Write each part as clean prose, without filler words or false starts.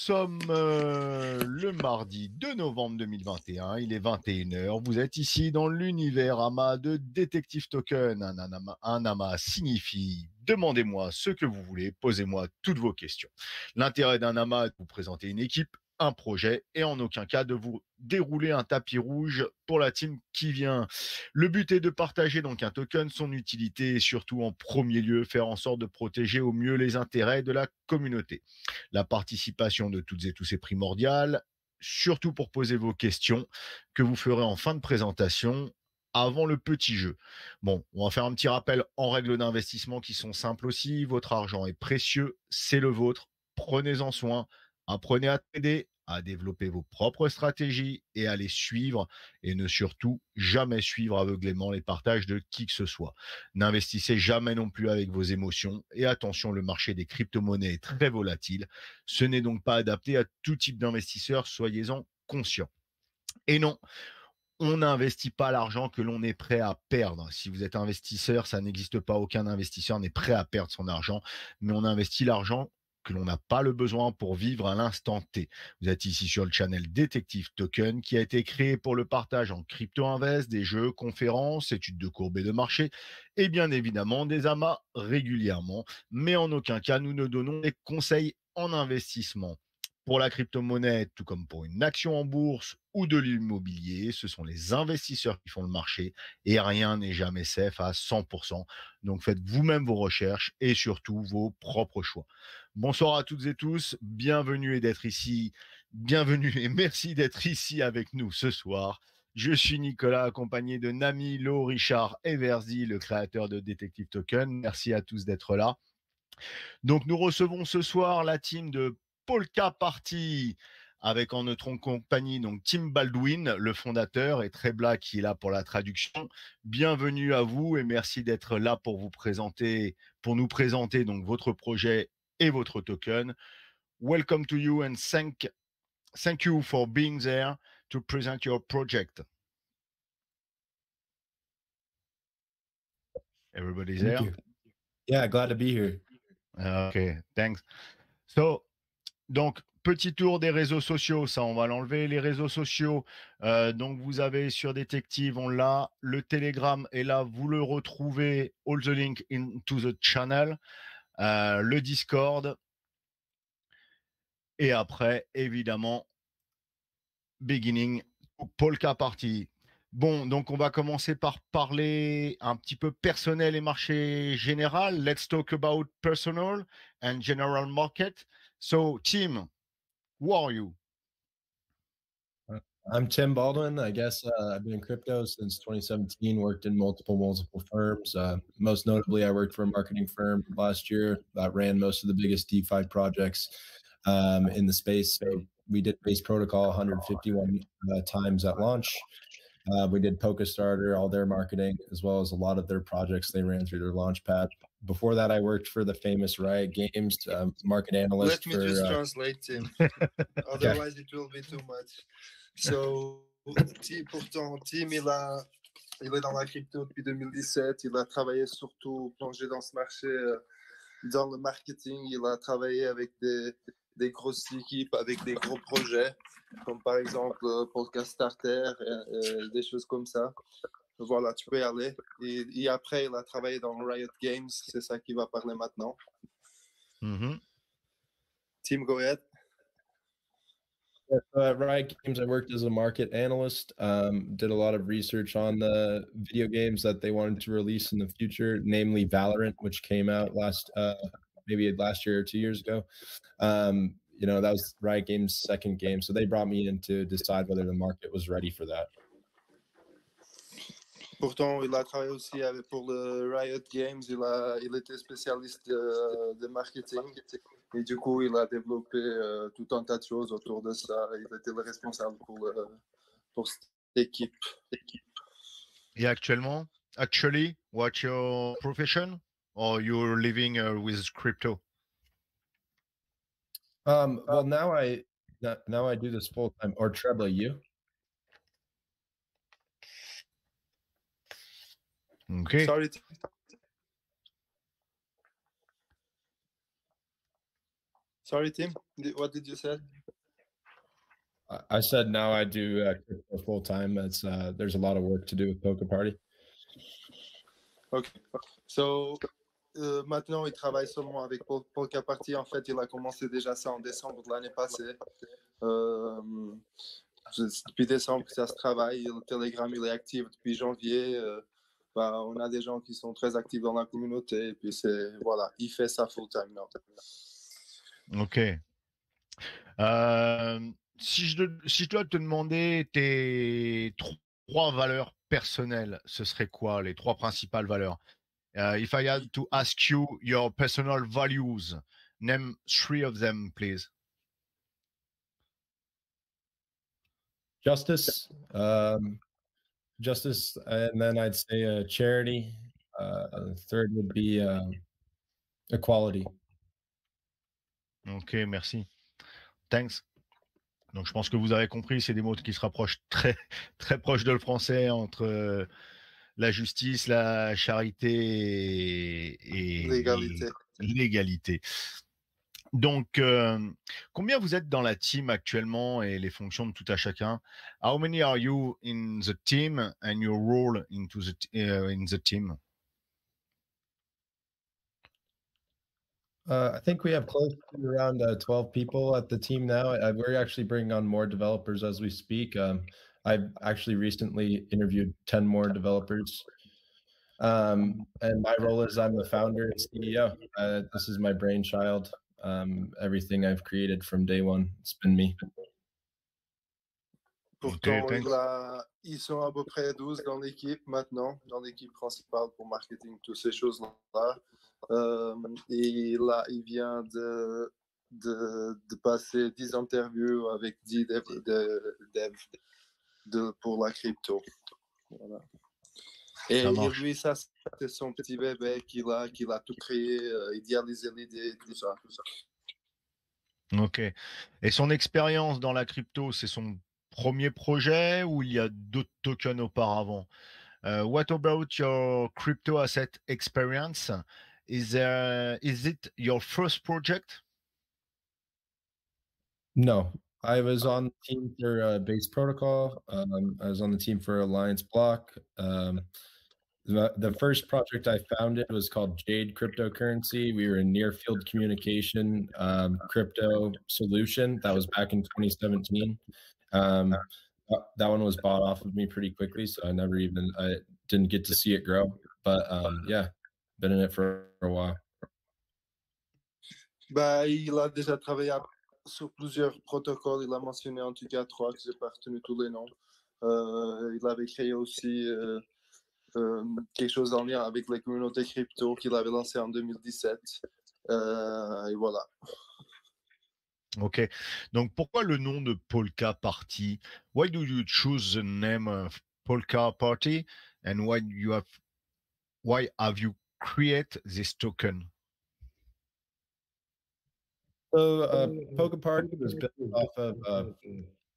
sommes le mardi 2 novembre 2021, il est 21 h. Vous êtes ici dans l'univers amas de Détective Token. Un amas signifie demandez-moi ce que vous voulez, posez-moi toutes vos questions. L'intérêt d'un amas est de vous présenter une équipe, un projet et en aucun cas de vous dérouler un tapis rouge pour la team qui vient. Le but est de partager donc un token, son utilité et surtout en premier lieu faire en sorte de protéger au mieux les intérêts de la communauté. La participation de toutes et tous est primordiale, surtout pour poser vos questions que vous ferez en fin de présentation avant le petit jeu. Bon, on va faire un petit rappel en règle d'investissement qui sont simples aussi. Votre argent est précieux, c'est le vôtre. Prenez-en soin. Apprenez à trader, à développer vos propres stratégies et à les suivre et ne surtout jamais suivre aveuglément les partages de qui que ce soit. N'investissez jamais non plus avec vos émotions et attention, le marché des crypto-monnaies est très volatile. Ce n'est donc pas adapté à tout type d'investisseur, soyez-en conscients. Et non, on n'investit pas l'argent que l'on est prêt à perdre. Si vous êtes investisseur, ça n'existe pas. Aucun investisseur n'est prêt à perdre son argent, mais on investit l'argent que l'on n'a pas le besoin pour vivre à l'instant T. Vous êtes ici sur le channel Détective Token qui a été créé pour le partage en crypto-invest, des jeux, conférences, études de courbe et de marché et bien évidemment des amas régulièrement. Mais en aucun cas, nous ne donnons des conseils en investissement. Pour la crypto-monnaie, tout comme pour une action en bourse ou de l'immobilier, ce sont les investisseurs qui font le marché et rien n'est jamais safe à 100%. Donc faites vous-même vos recherches et surtout vos propres choix. Bonsoir à toutes et tous, bienvenue et d'être ici, bienvenue et merci d'être ici avec nous ce soir. Je suis Nicolas, accompagné de Nami, Lo, Richard et Verzi, le créateur de Detective Token. Merci à tous d'être là. Donc nous recevons ce soir la team de Polka Party avec en notre compagnie donc Tim Baldwin, le fondateur, et Trebla qui est là pour la traduction. Bienvenue à vous et merci d'être là pour nous présenter donc votre projet et votre token. Welcome to you and thank you for being there to present your project. Everybody's Thank there? you. Yeah, glad to be here. Okay, thanks. So, donc, petit tour des réseaux sociaux, ça on va l'enlever. Les réseaux sociaux, donc vous avez sur Détective, on l'a. Le Telegram est là, vous le retrouvez. All the link into the channel. Le Discord. Et après, évidemment, beginning Polka Party. Bon, donc on va commencer par parler un petit peu personnel et marché général. Let's talk about personal and general market. So, Tim, who are you? I'm Tim Baldwin. I guess I've been in crypto since 2017, worked in multiple firms. Most notably, I worked for a marketing firm last year that ran most of the biggest DeFi projects in the space. So we did Base Protocol 151 times at launch. We did PokeStarter, all their marketing, as well as a lot of their projects they ran through their launch pad. Before that, I worked for the famous Riot Games, market analyst. Let me just translate, Tim. Otherwise, it will be too much. So, pourtant, Tim, il est dans la crypto depuis 2017. Il a travaillé surtout plongé dans ce marché, dans le marketing. Il a travaillé avec des grosses équipes, avec des gros projets, comme par exemple Podcast Starter, des choses comme ça. Voilà, tu peux y aller. Et après, il a travaillé dans Riot Games. C'est ça qu'il va parler maintenant. Mm-hmm. Tim, go ahead. At Riot Games, I worked as a market analyst, did a lot of research on the video games that they wanted to release in the future, namely Valorant, which came out maybe last year or 2 years ago. That was Riot Games' second game. So they brought me in to decide whether the market was ready for that. Pourtant, il a travaillé aussi pour le Riot Games. Il était spécialiste de marketing. Et du coup, il a développé tout un tas de choses autour de ça. Il était le responsable pour cette équipe. Et actually, what's your profession? Or you're living with crypto? Well, now I do this full time. Or Trebla, you? Okay. Sorry, Tim. What did you say? I said now I do crypto full time. It's there's a lot of work to do with Polka Party. Ok. So, maintenant, il travaille seulement avec Polka Party. En fait, il a commencé déjà ça en décembre de l'année passée. Depuis décembre que ça se travaille. Le Telegram, il est actif depuis janvier. On a des gens qui sont très actifs dans la communauté. Et puis, voilà, il fait ça full time now. Ok. Si je dois te demander tes trois valeurs personnelles, ce serait quoi les trois principales valeurs? If I had to ask you your personal values, name 3 of them, please. Justice, justice, and then I'd say charity. Third would be equality. Ok, merci. Thanks. Donc, je pense que vous avez compris, c'est des mots qui se rapprochent très, très proches de le français entre la justice, la charité et l'égalité. Donc, combien vous êtes dans la team actuellement et les fonctions de tout à chacun? How many are you in the team and your role into in the team? I think we have close to around 12 people at the team now. We're actually bringing on more developers as we speak. I've actually recently interviewed 10 more developers. And my role is I'm the founder and CEO. This is my brainchild. Everything I've created from day one, it's been me. Pourtant, ils sont à peu près 12 dans l'équipe maintenant, dans l'équipe principale pour marketing, toutes ces choses-là. Et là, il vient de passer 10 interviews avec 10 devs pour la crypto. Voilà. Et lui, ça, c'est son petit bébé qu'il a tout créé, idéalisé l'idée, tout ça. Ok. Et son expérience dans la crypto, c'est son premier projet ou il y a d'autres tokens auparavant? What about your crypto asset experience? Is it your first project? No, I was on the team for Base Protocol. I was on the team for Alliance Block. The first project I founded was called Jade Cryptocurrency. We were a near field communication crypto solution. That was back in 2017. That one was bought off of me pretty quickly, so I didn't get to see it grow. But yeah, been in it for a while. Il a déjà travaillé sur plusieurs protocoles. Il a mentionné en tout cas 3 que j'ai pas retenu tous les noms. Il avait créé aussi quelque chose en lien avec les communautés crypto qu'il avait lancé en 2017. Et voilà. Ok. Donc, pourquoi le nom de Polka Party? Why do you choose the name of Polka Party? And why have you created this token? So, Polka Party was built off of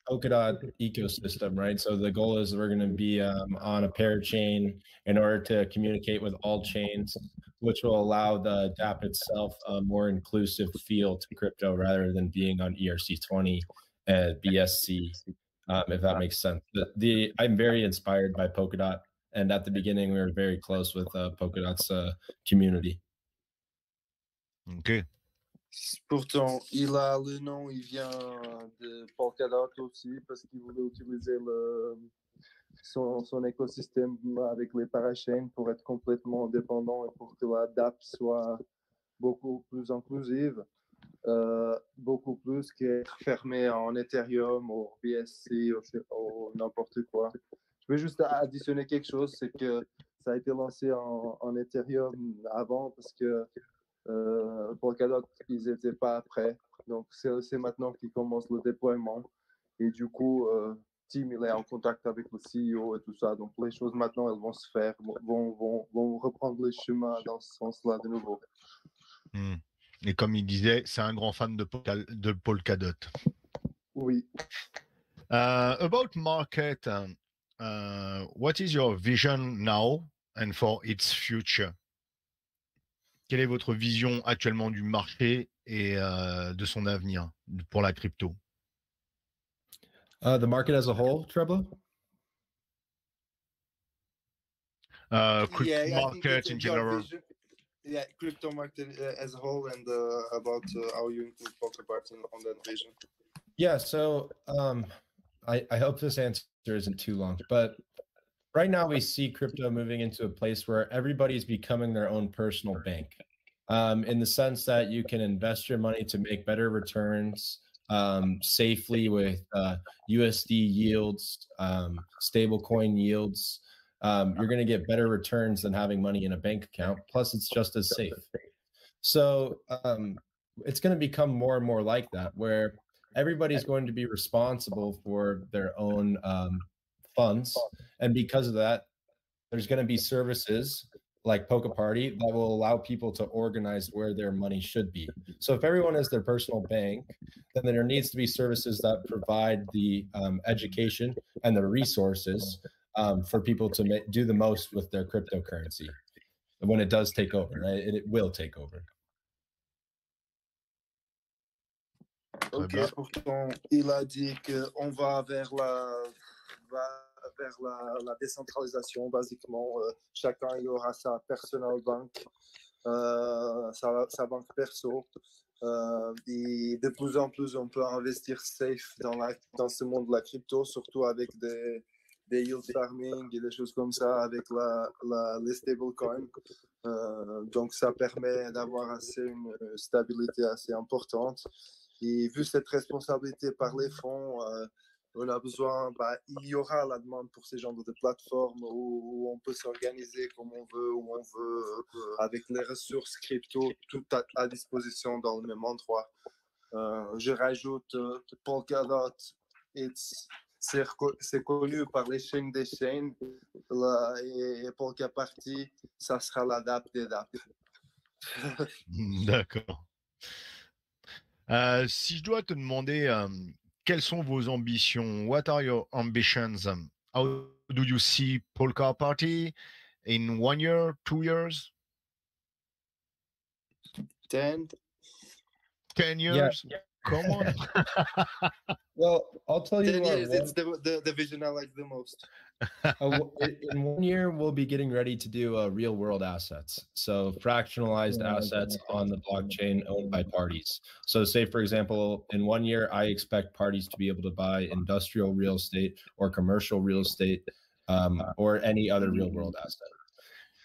Polkadot ecosystem, right? So the goal is we're going to be on a parachain in order to communicate with all chains, which will allow the dApp itself a more inclusive feel to crypto rather than being on ERC20 and BSC, if that makes sense. I'm very inspired by Polkadot, and at the beginning we were very close with Polkadot's community. Okay. Pourtant, le nom, il vient de Polkadot aussi parce qu'il voulait utiliser son écosystème avec les parachains pour être complètement indépendant et pour que la dApp soit beaucoup plus inclusive, beaucoup plus qu'être fermé en Ethereum ou BSC ou n'importe quoi. Je veux juste additionner quelque chose, c'est que ça a été lancé en Ethereum avant parce que Polkadot, ils n'étaient pas prêts. Donc, c'est maintenant qu'ils commencent le déploiement. Et du coup, Tim, il est en contact avec le CEO et tout ça. Donc, les choses maintenant, elles vont se faire, vont reprendre les chemins dans ce sens-là de nouveau. Et comme il disait, c'est un grand fan de Polkadot. Oui. About market, what is your vision now and for its future? Quelle est votre vision actuellement du marché et de son avenir pour la crypto? The market as a whole, Treblo? Crypto Yeah, I think market in your general. vision, yeah, crypto market as a whole, and about how you include poker parts on that vision. Yeah, so I hope this answer isn't too long, but right now we see crypto moving into a place where everybody's becoming their own personal bank, in the sense that you can invest your money to make better returns safely with USD yields, stable coin yields. You're going to get better returns than having money in a bank account. Plus, it's just as safe. So it's going to become more and more like that, where everybody's going to be responsible for their own funds. And because of that, there's going to be services like Polka Party that will allow people to organize where their money should be. So if everyone is their personal bank, then there needs to be services that provide the education and the resources for people to do the most with their cryptocurrency when it does take over, right? It will take over. Ok, pourtant, il a dit qu'on va vers la décentralisation, basiquement. Chacun il aura sa personal bank, sa banque perso. Et de plus en plus, on peut investir safe dans ce monde de la crypto, surtout avec des yield farming et des choses comme ça, avec les stablecoins. Donc, ça permet d'avoir une stabilité assez importante. Et vu cette responsabilité par les fonds, on a besoin, il y aura la demande pour ces genres de plateformes où on peut s'organiser comme on veut, où on veut, avec les ressources crypto, tout à disposition dans le même endroit. Je rajoute Polkadot, c'est connu par les chaînes des chaînes, et Polka Party, ça sera la DApp des DApp. D'accord. Si je dois te demander quelles sont vos ambitions, what are your ambitions? How do you see Polka Party in 1 year, 2 years? 10 years? Yeah. Come on. Well, I'll tell you. 10 years, it's the vision I like the most. In 1 year, we'll be getting ready to do real world assets. So fractionalized assets on the blockchain owned by parties. So say, for example, in 1 year, I expect parties to be able to buy industrial real estate or commercial real estate or any other real world asset.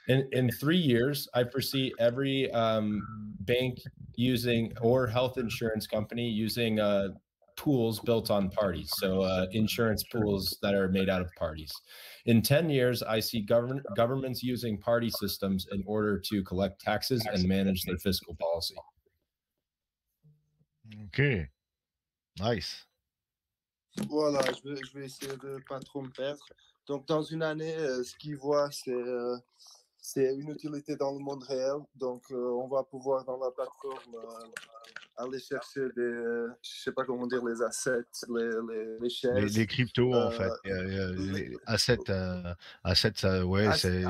In 3 years, I foresee every bank using or health insurance company using pools built on parties. So insurance pools that are made out of parties. In 10 years, I see governments using party systems in order to collect taxes and manage their fiscal policy. Okay. Nice. Voilà, je vais essayer de ne pas trop me perdre. Donc, dans une année, ce qu'ils voient, c'est une utilité dans le monde réel. Donc, on va pouvoir, dans la plateforme, aller chercher je sais pas comment dire, les assets, les shares. Les cryptos, en fait. Les assets, ça, ouais, c'est.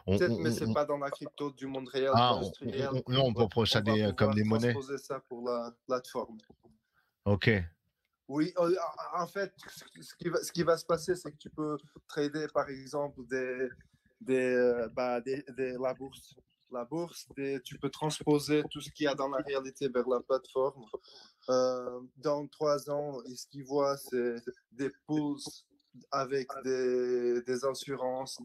Mais c'est pas dans la crypto du monde réel, de l'industrie réelle. Non, on peut procéder comme des monnaies. On va transposer ça pour la plateforme. Ok. Oui, en fait, ce qui va se passer, c'est que tu peux trader, par exemple, la bourse. La bourse, tu peux transposer tout ce qu'il y a dans la réalité vers la plateforme. Dans 3 ans, et ce qu'ils voient, c'est des pools avec des assurances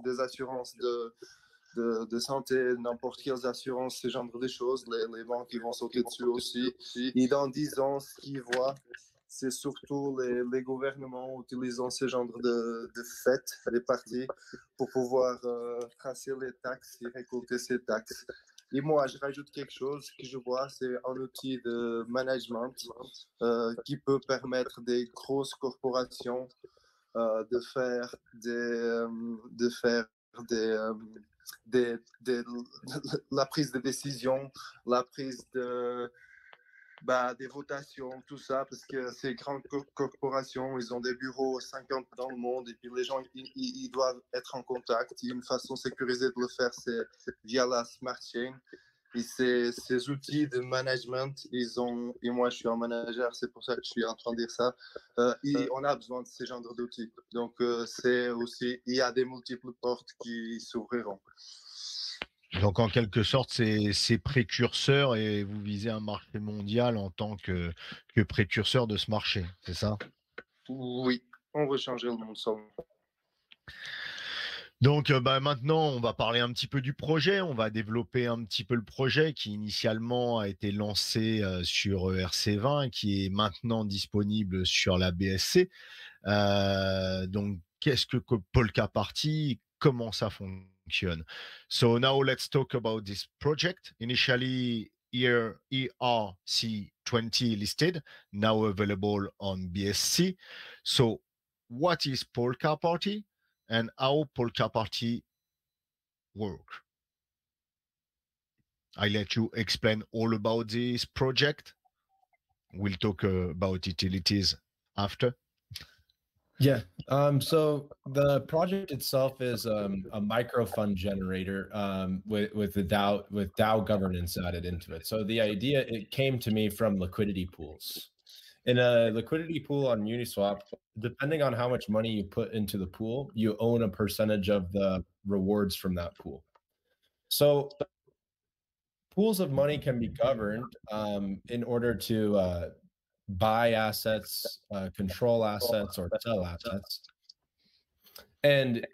de santé, n'importe quelles assurances, ce genre de choses. Les banques qui vont sauter dessus aussi. Et dans 10 ans, ce qu'ils voient, c'est surtout les gouvernements utilisant ce genre de fêtes, les parties, pour pouvoir tracer les taxes et récolter ces taxes. Et moi, je rajoute quelque chose que je vois, c'est un outil de management qui peut permettre des grosses corporations de faire la prise de décision, la prise des votations, tout ça, parce que ces grandes corporations, ils ont des bureaux 50 dans le monde, et puis les gens, ils doivent être en contact. Il y a une façon sécurisée de le faire, c'est via la smart chain. Et ces outils de management, et moi je suis un manager, c'est pour ça que je suis en train de dire ça, on a besoin de ces genres d'outils. Donc c'est aussi, il y a des multiples portes qui s'ouvriront. Donc en quelque sorte, c'est précurseur et vous visez un marché mondial en tant que précurseur de ce marché, c'est ça? Oui, on veut changer le monde sans. Donc maintenant, on va parler un petit peu du projet, on va développer un petit peu le projet qui initialement a été lancé sur ERC20 et qui est maintenant disponible sur la BSC. Donc qu'est-ce que Polka Party? Comment ça fonctionne? So now let's talk about this project. Initially here ERC20 listed, now available on BSC. So what is Polka Party? And how Polka Party work. I let you explain all about this project. We'll talk about utilities after. Yeah. So the project itself is a micro fund generator with DAO governance added into it. So the idea, it came to me from liquidity pools. In a liquidity pool on Uniswap, depending on how much money you put into the pool, you own a percentage of the rewards from that pool. So pools of money can be governed in order to buy assets, control assets, or sell assets. And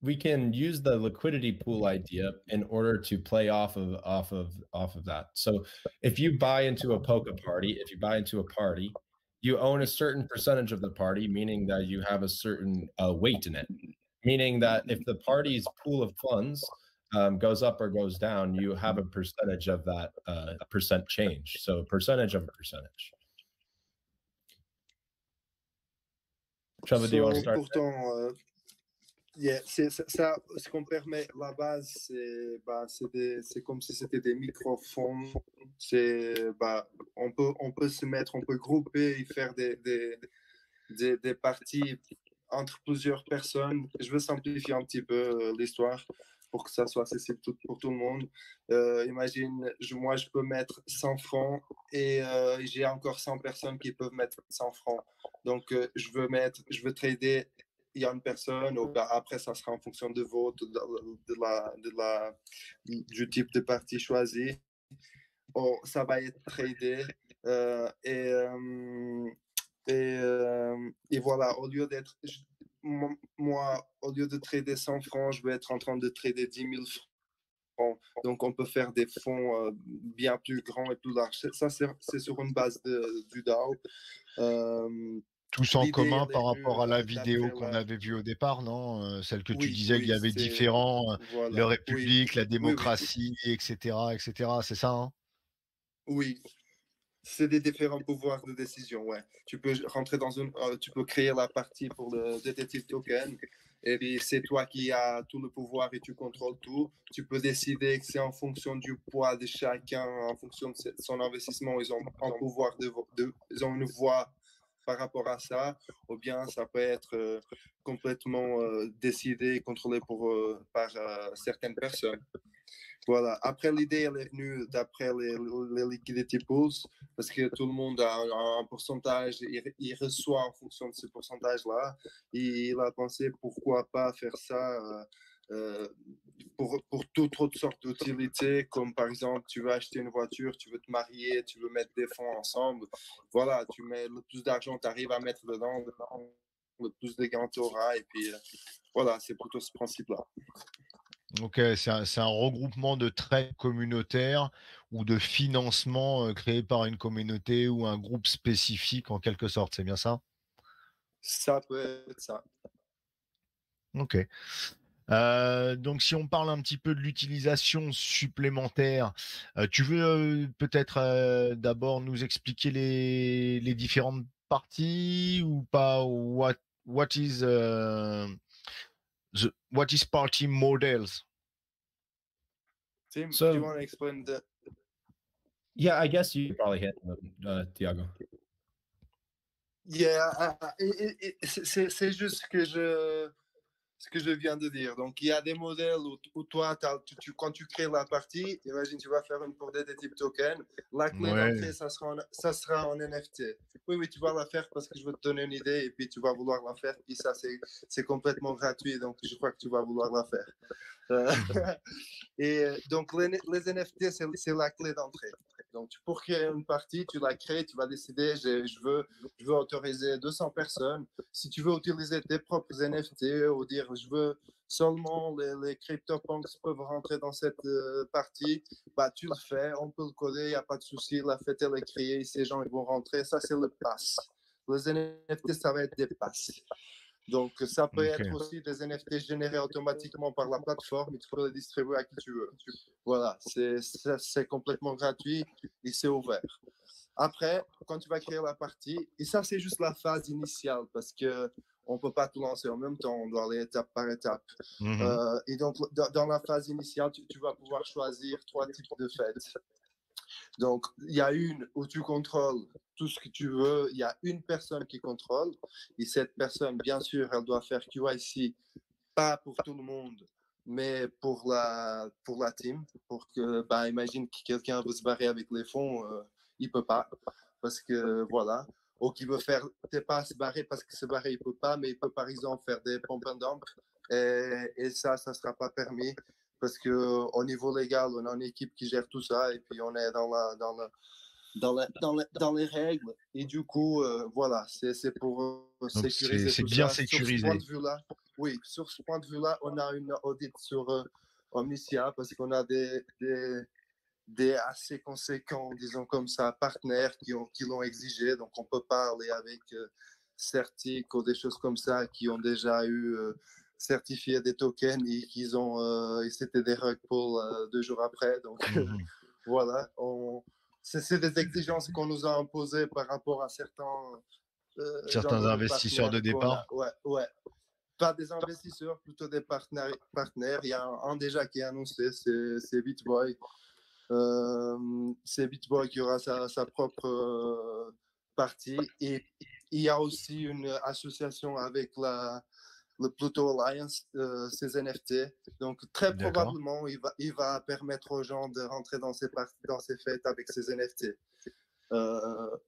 we can use the liquidity pool idea in order to play off of that. So if you buy into a Polka party, you own a certain percentage of the party, meaning that you have a certain weight in it. Meaning that if the party's pool of funds goes up or goes down, you have a percentage of that percent change. So a percentage of a percentage. Trevor, do you want to start? Pourtant, c'est ça, ce qu'on permet, la base, c'est comme si c'était des micro-fonds. On peut se mettre, on peut grouper et faire des parties entre plusieurs personnes. Je veux simplifier un petit peu l'histoire pour que ça soit accessible pour tout le monde. Imagine, moi, je peux mettre 100 francs et j'ai encore 100 personnes qui peuvent mettre 100 francs. Donc, je veux trader. Il y a une personne, après ça sera en fonction de vote, du type de partie choisi. Ça va être tradé et voilà, au lieu d'être, moi, au lieu de trader 100 francs, je vais être en train de trader 10 000 francs. Donc, on peut faire des fonds bien plus grands et plus larges. Ça, c'est sur une base du DAO. Tous en commun par rapport à la vidéo qu'on avait vue au départ, non? Celle que tu disais qu'il y avait différents, voilà, le République, la démocratie, etc., c'est ça, hein? Oui. C'est des différents pouvoirs de décision, ouais. Tu peux rentrer tu peux créer la partie pour le détective token, et puis c'est toi qui as tout le pouvoir et tu contrôles tout. Tu peux décider que c'est en fonction du poids de chacun, en fonction de son investissement, ils ont un pouvoir ils ont une voix par rapport à ça, ou bien ça peut être complètement décidé et contrôlé par certaines personnes. Voilà. Après, l'idée, elle est venue d'après les liquidity pools, parce que tout le monde a un pourcentage, il reçoit en fonction de ce pourcentage-là. Et il a pensé, pourquoi pas faire ça pour toutes sortes d'utilités, comme par exemple, tu veux acheter une voiture, tu veux te marier, tu veux mettre des fonds ensemble. Voilà, tu mets le plus d'argent, tu arrives à mettre dedans, le plus de gains tu auras. Et puis, voilà, c'est plutôt ce principe-là. Ok, c'est un regroupement de traits communautaires ou de financement créé par une communauté ou un groupe spécifique en quelque sorte, c'est bien ça? Ça peut être ça. Ok. Donc si on parle un petit peu de l'utilisation supplémentaire, tu veux peut-être d'abord nous expliquer les différentes parties ou pas? What is party models? Tim, So, do you want to explain that? Yeah, I guess you probably hit Thiago. Yeah, c'est juste que ce que je viens de dire. Donc, il y a des modèles où toi, quand tu crées la partie, imagine, tu vas faire une pour des types token. La clé d'entrée, ça sera en NFT. Oui, oui, tu vas la faire parce que je veux te donner une idée et puis tu vas vouloir la faire. Puis ça, c'est complètement gratuit. Donc, je crois que tu vas vouloir la faire. Et donc, les NFT, c'est la clé d'entrée. Donc, pour créer une partie, tu la crées, tu vas décider, je veux autoriser 200 personnes. Si tu veux utiliser tes propres NFT ou dire, je veux seulement les CryptoPunks peuvent rentrer dans cette partie, bah, tu le fais, on peut le coder, il n'y a pas de souci, la fête, elle est créée, ces gens ils vont rentrer. Ça, c'est le pass. Les NFT, ça va être des passes. Donc, ça peut être aussi des NFT générés automatiquement par la plateforme et tu peux les distribuer à qui tu veux. Voilà, c'est complètement gratuit et c'est ouvert. Après, quand tu vas créer la partie, et ça, c'est juste la phase initiale parce qu'on ne peut pas tout lancer en même temps, on doit aller étape par étape. Et donc, dans la phase initiale, tu vas pouvoir choisir 3 types de fêtes. Donc, il y a une où tu contrôles tout ce que tu veux. Il y a une personne qui contrôle. Et cette personne, bien sûr, elle doit faire QIC, pas pour tout le monde, mais pour la team. Pour que, bah, imagine que quelqu'un veut se barrer avec les fonds, il ne peut pas. Parce que, voilà. Ou qui veut faire, pas se barrer parce que se barrer, il ne peut pas, mais il peut, par exemple, faire des pump and dump. Et ça ne sera pas permis. Parce qu'au niveau légal, on a une équipe qui gère tout ça et puis on est dans les règles. Et du coup, voilà, c'est pour sécuriser tout bien ça. Sécurisé. Sur ce point de vue-là, oui, sur ce point de vue-là, on a une audit sur Omnicia parce qu'on a des assez conséquents, disons comme ça, partenaires qui l'ont exigé. Donc, on peut parler avec Certic ou des choses comme ça qui ont déjà eu certifié des tokens et et c'était des rug pulls 2 jours après. Donc, voilà, c'est des exigences qu'on nous a imposées par rapport à certains investisseurs de départ. Ouais. Pas des investisseurs, plutôt des partenaires. Il y a un déjà qui est annoncé, c'est BitBoy. C'est BitBoy qui aura sa propre partie. Et il y a aussi une association avec le Pluto Alliance, ces NFT. Donc, très probablement, il va permettre aux gens de rentrer dans ces fêtes avec ces NFT.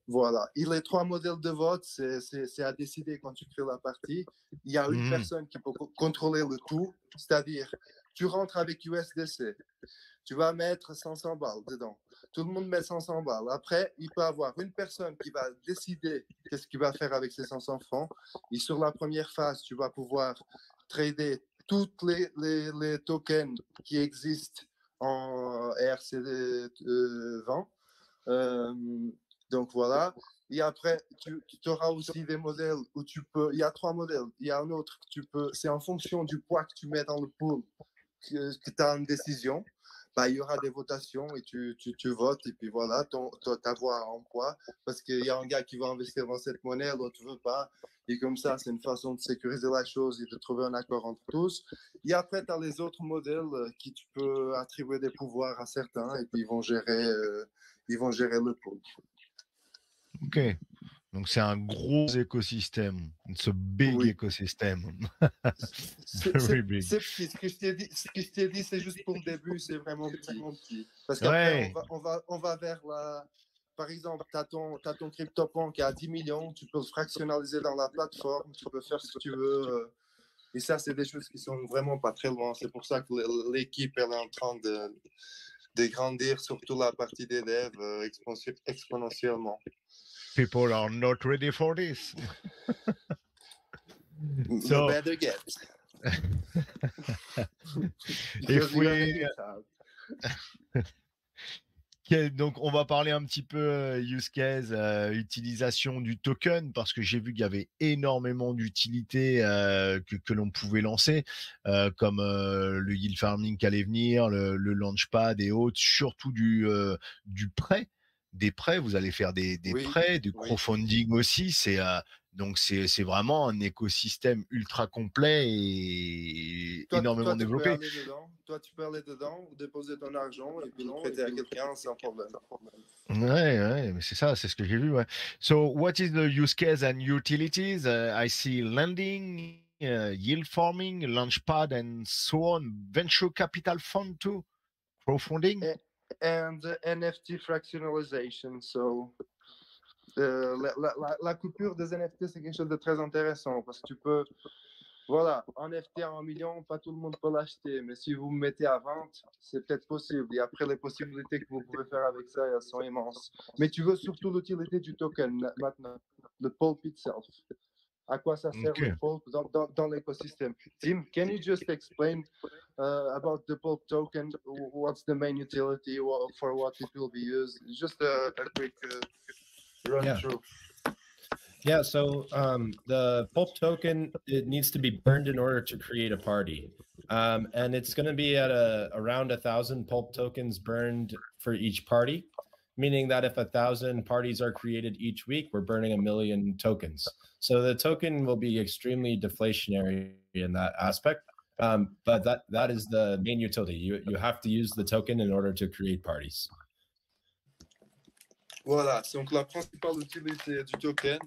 Voilà. Et les 3 modèles de vote, c'est à décider quand tu crées la partie. Il y a une personne qui peut contrôler le tout, c'est-à-dire, tu rentres avec USDC. Tu vas mettre 500 balles dedans. Tout le monde met 500 balles. Après, il peut y avoir une personne qui va décider qu'est-ce qu'il va faire avec ces 500 francs. Et sur la première phase, tu vas pouvoir trader toutes les tokens qui existent en ERC20. Donc voilà. Et après, tu auras aussi des modèles où tu peux. Il y a 3 modèles. Il y a un autre que tu peux. C'est en fonction du poids que tu mets dans le pool que tu as une décision. Bah, il y aura des votations et tu votes et puis voilà, ta voix en poids parce qu'il y a un gars qui va investir dans cette monnaie, l'autre ne veut pas. Et comme ça, c'est une façon de sécuriser la chose et de trouver un accord entre tous. Et après, tu as les autres modèles qui tu peux attribuer des pouvoirs à certains et puis ils vont gérer le pool. Ok. Donc, c'est un gros écosystème. It's a big ecosystem. Very big. C'est petit. Ce que je t'ai dit, c'est juste pour le début, c'est vraiment petit. Parce qu'après, on va vers Par exemple, tu as ton CryptoPunk qui est à 10 millions, tu peux le fractionnaliser dans la plateforme, tu peux faire ce que tu veux. Et ça, c'est des choses qui sont vraiment pas très loin. C'est pour ça que l'équipe elle est en train de grandir, surtout la partie des devs exponentiellement. People are not ready for this. So better get. Donc, on va parler un petit peu use case, utilisation du token, parce que j'ai vu qu'il y avait énormément d'utilités que l'on pouvait lancer, comme le yield farming qui allait venir, le launchpad et autres, surtout du prêt. Des prêts, vous allez faire des prêts, du crowdfunding aussi. Donc c'est vraiment un écosystème ultra complet et énormément développé. Tu peux aller dedans, déposer ton argent et puis le prêter à quelqu'un sans problème. Ouais, mais c'est ça, c'est ce que j'ai vu. Ouais. So, what is the use case and utilities? I see lending, yield farming, launchpad, and so on, venture capital fund too, crowdfunding. And NFT fractionalization. So, la coupure des NFT, c'est quelque chose de très intéressant parce que tu peux, voilà, en NFT à 1 million, pas tout le monde peut l'acheter, mais si vous me mettez à vente, c'est peut-être possible. Et après, les possibilités que vous pouvez faire avec ça, elles sont immenses. Mais tu veux surtout l'utilité du token maintenant, le pulp itself. À quoi ça sert le pulp dans l'écosystème? Tim, can you just explain about the pulp token? What's the main utility? For what it will be used? Just a quick run through. Yeah, so the pulp token, it needs to be burned in order to create a party. And it's going to be at around 1,000 pulp tokens burned for each party, meaning that if 1,000 parties are created each week, we're burning 1 million tokens. So the token will be extremely deflationary in that aspect. But that is the main utility. You have to use the token in order to create parties. Voilà, donc la principale utilité du token,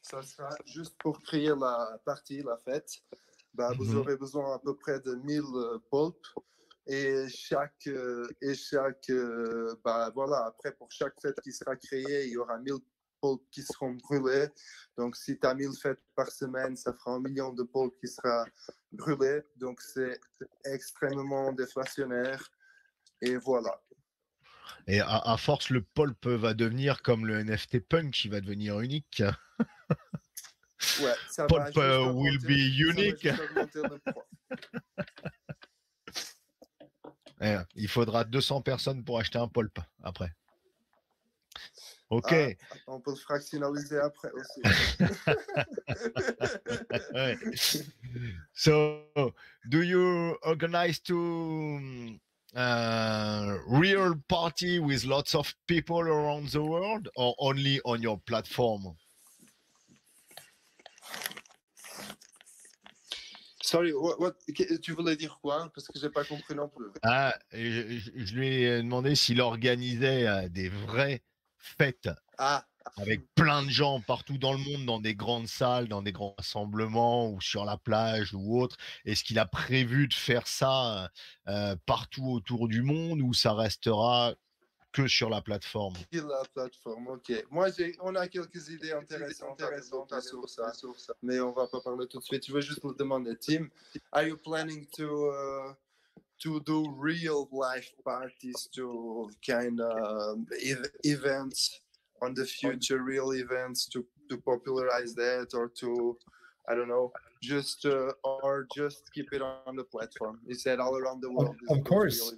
ça sera juste pour créer la partie, la fête. Bah, vous aurez besoin à peu près de 1000 pulp et bah, voilà, après pour chaque fête qui sera créée, il y aura 1000 pulp qui seront brûlés. Donc si tu as 1000 fêtes par semaine, ça fera 1 million de pulp qui sera brûlé. Donc c'est extrêmement déflationnaire et voilà. Et à force, le pulp va devenir comme le NFT punk, il va devenir unique. Ouais, ça pulp va will be unique. Il faudra 200 personnes pour acheter un pulp après. Ok. On peut le fractionnaliser après aussi. Ouais. So, do you organize to real party with lots of people around the world or only on your platform? Sorry, tu voulais dire quoi? Parce que j'ai pas compris non plus. Ah, je lui ai demandé s'il organisait des vraies fêtes avec plein de gens partout dans le monde, dans des grandes salles, dans des grands rassemblements ou sur la plage ou autre. Est-ce qu'il a prévu de faire ça partout autour du monde ou ça restera que sur la plateforme? La plateforme, ok. Moi, on a quelques idées intéressantes sur ça, mais on va pas parler tout de suite. Je veux juste vous demander, Tim, are you planning to do real life parties, to kind of events on the future, real events to popularize that, or to, I don't know, just or just keep it on the platform? Is that all around the world? Of course.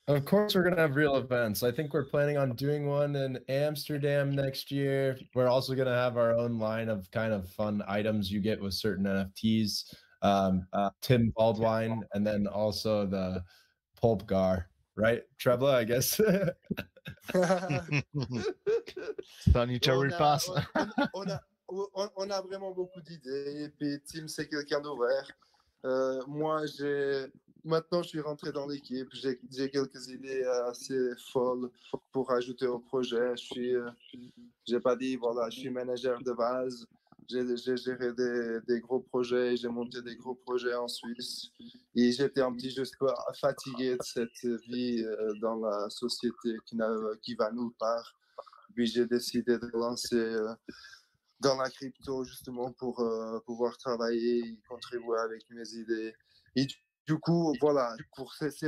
Of course, we're going to have real events. I think we're planning on doing one in Amsterdam next year. We're also going to have our own line of kind of fun items you get with certain NFTs. Tim Baldwin, and then also the Pulp Gar, right? Trebla, I guess. Sanitary pass. On a vraiment beaucoup d'idées. Et puis Tim, c'est quelqu'un d'ouvert. Moi, maintenant, je suis rentré dans l'équipe. J'ai quelques idées assez folles pour ajouter au projet. J'ai pas dit, voilà, je suis manager de base. J'ai géré des gros projets. J'ai monté des gros projets en Suisse. Et j'étais un petit peu fatigué de cette vie dans la société qui va nulle part. Puis j'ai décidé de lancer dans la crypto justement pour pouvoir travailler et contribuer avec mes idées. Et du coup, voilà, pour ces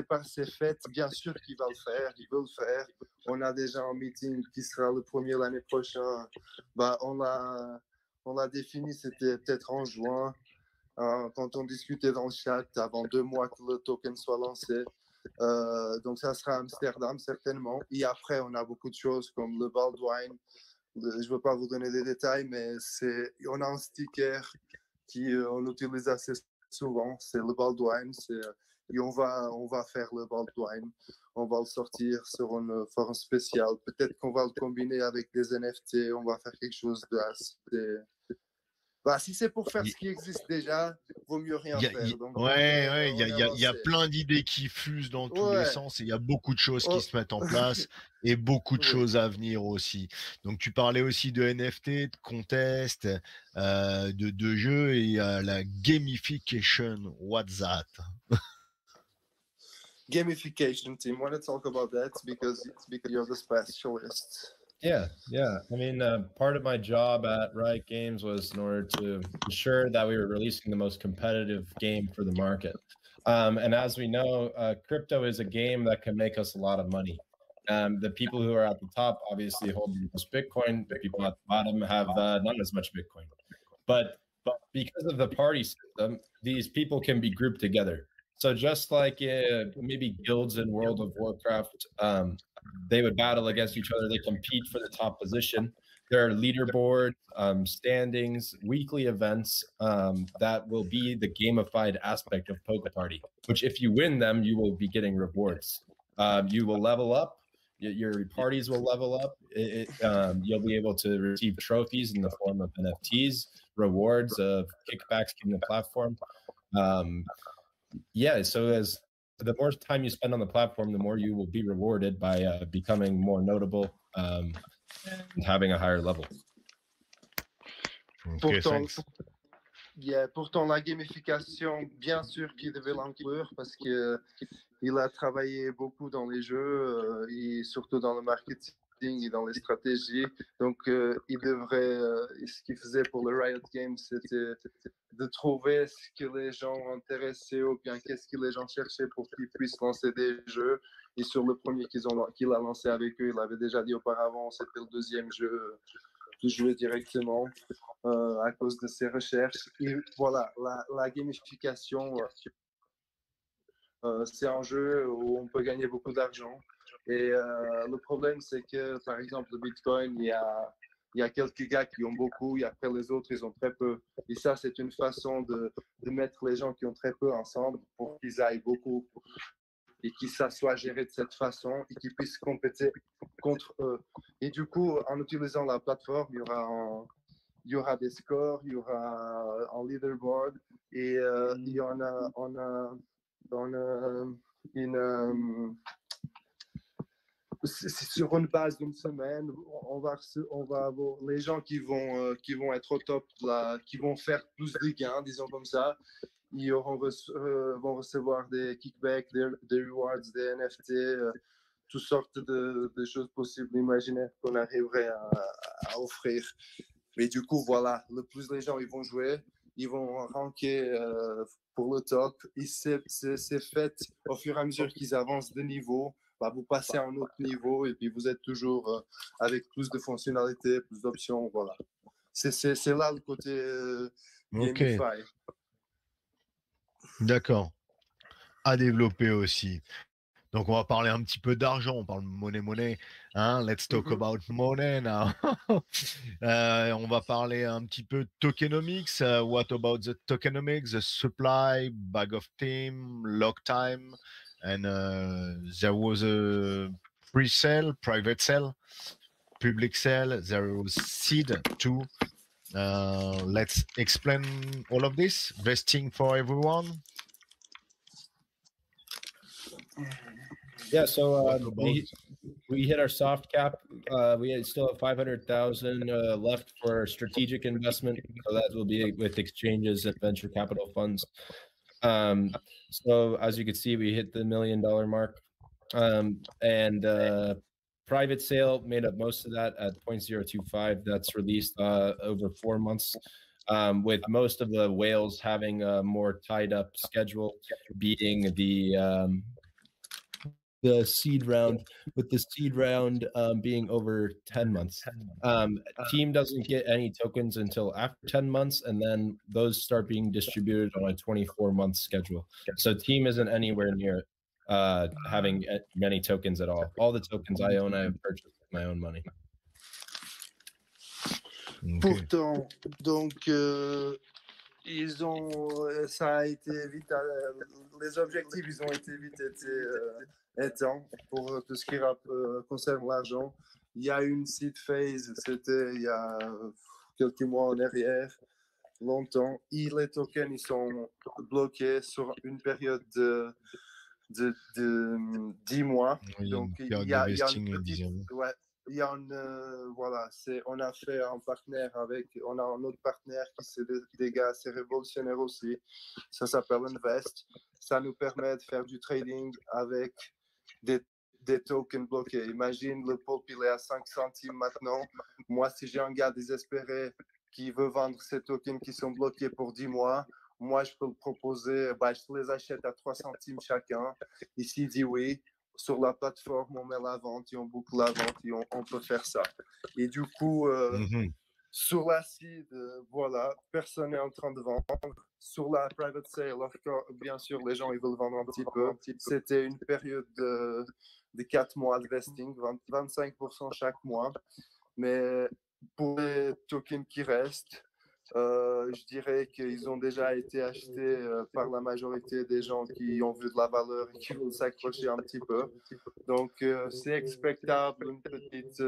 fêtes, bien sûr qu'ils vont le faire, ils veulent le faire. On a déjà un meeting qui sera le premier l'année prochaine. Bah, on l'a défini, c'était peut-être en juin, quand on discutait dans le chat, avant 2 mois que le token soit lancé. Donc ça sera Amsterdam certainement. Et après, on a beaucoup de choses comme le Baldwin. Je ne veux pas vous donner des détails, mais on a un sticker qu'on utilise assez souvent, c'est le Baldwin. Et on va faire le Baldwin. On va le sortir sur une forme spéciale. Peut-être qu'on va le combiner avec des NFT. On va faire quelque chose de assez... Bah, si c'est pour faire ce qui existe déjà, vaut mieux rien Il y a, faire. Donc, il y a plein d'idées qui fusent dans tous les Ouais. sens et il y a beaucoup de choses qui Oh, se mettent en place et beaucoup de oui. choses à venir aussi. Donc, tu parlais aussi de NFT, de contest, de jeux et la gamification. What's that? Gamification team. Want to talk about that because you're the specialist. Yeah. I mean, part of my job at Riot Games was in order to ensure that we were releasing the most competitive game for the market. And as we know, crypto is a game that can make us a lot of money. The people who are at the top obviously hold the most Bitcoin. The people at the bottom have not as much Bitcoin. But because of the party system, these people can be grouped together. So just like maybe guilds in World of Warcraft, they would battle against each other. They compete for the top position. There are leaderboards, standings, weekly events that will be the gamified aspect of Poker Party, which if you win them, you will be getting rewards. You will level up. Your parties will level up. You'll be able to receive trophies in the form of NFTs, rewards of kickbacks from the platform. So as the more time you spend on the platform, the more you will be rewarded by becoming more notable and having a higher level. Okay, thanks. Pourtant, la gamification, bien sûr qu'il devait l'inclure parce que il a travaillé beaucoup dans les jeux et surtout dans le marketing et dans les stratégies. Donc, il devrait, ce qu'il faisait pour le Riot Games, c'était de trouver ce que les gens intéressaient ou bien qu'est-ce que les gens cherchaient pour qu'ils puissent lancer des jeux. Et sur le premier qu'il a lancé avec eux, il avait déjà dit auparavant, c'était le deuxième jeu que je jouais directement à cause de ses recherches. Et voilà, la gamification, c'est un jeu où on peut gagner beaucoup d'argent. Et le problème, c'est que, par exemple, le Bitcoin, il y a quelques gars qui ont beaucoup, et après les autres, ils ont très peu. Et ça, c'est une façon de mettre les gens qui ont très peu ensemble pour qu'ils aillent beaucoup et que ça soit géré de cette façon et qu'ils puissent compéter contre eux. Et du coup, en utilisant la plateforme, il y aura des scores, il y aura un leaderboard et il y en a, on a une c'est sur une base d'une semaine, on va avoir les gens qui vont être au top, là, qui vont faire plus de gains, disons comme ça. Ils vont recevoir des kickbacks, des rewards, des NFT, toutes sortes de choses possibles, imaginaires qu'on arriverait à offrir. Mais du coup, voilà, le plus les gens ils vont jouer, ils vont ranker pour le top. Et c'est fait au fur et à mesure qu'ils avancent de niveau. Vous passez à un autre niveau et puis vous êtes toujours avec plus de fonctionnalités, plus d'options. Voilà. C'est là le côté gamify. D'accord. À développer aussi. Donc, on va parler un petit peu d'argent. On parle monnaie. Hein? Let's talk about money now. On va parler un petit peu de tokenomics. What about the tokenomics, the supply, bag of team, lock time? And there was a pre-sale, private sale, public sale. There was seed too. Let's explain all of this. Vesting for everyone. Yeah, so we hit our soft cap. We still have 500,000 left for strategic investment. So that will be with exchanges and venture capital funds. So as you can see, we hit the $1 million mark, and private sale made up most of that at 0.025. That's released over 4 months, with most of the whales having a more tied up schedule, being the seed round, with the seed round being over 10 months. Team doesn't get any tokens until after 10 months, and then those start being distributed on a 24-month schedule. So team isn't anywhere near having many tokens at all. All the tokens I own, I have purchased with my own money. Okay. Pourtant, donc, ça a été vite, les objectifs, ils ont été vite éteints pour tout ce qui concerne l'argent. Il y a une seed phase, c'était il y a quelques mois en arrière. longtemps et les tokens ils sont bloqués sur une période de 10 mois. Oui, Donc, une il période y de a, il y a une vesting, petite. disons. Ouais, il y a une. Voilà, on a fait un partenaire avec. On a un autre partenaire qui c'est des gars assez révolutionnaires aussi. Ça s'appelle Invest. Ça nous permet de faire du trading avec des tokens bloqués. Imagine, le pulp, il est à 5 centimes maintenant. Moi, si j'ai un gars désespéré qui veut vendre ces tokens qui sont bloqués pour 10 mois, moi, je peux le proposer, je les achète à 3 centimes chacun. Et s'il dit oui, sur la plateforme, on met la vente et on boucle la vente et on peut faire ça. Et du coup, sur la site, voilà, personne n'est en train de vendre. Sur la private sale, bien sûr, les gens ils veulent vendre un petit peu. C'était une période de 4 mois de vesting, 25% chaque mois. Mais pour les tokens qui restent, je dirais qu'ils ont déjà été achetés par la majorité des gens qui ont vu de la valeur et qui veulent s'accrocher un petit peu. Donc, c'est expectable une petite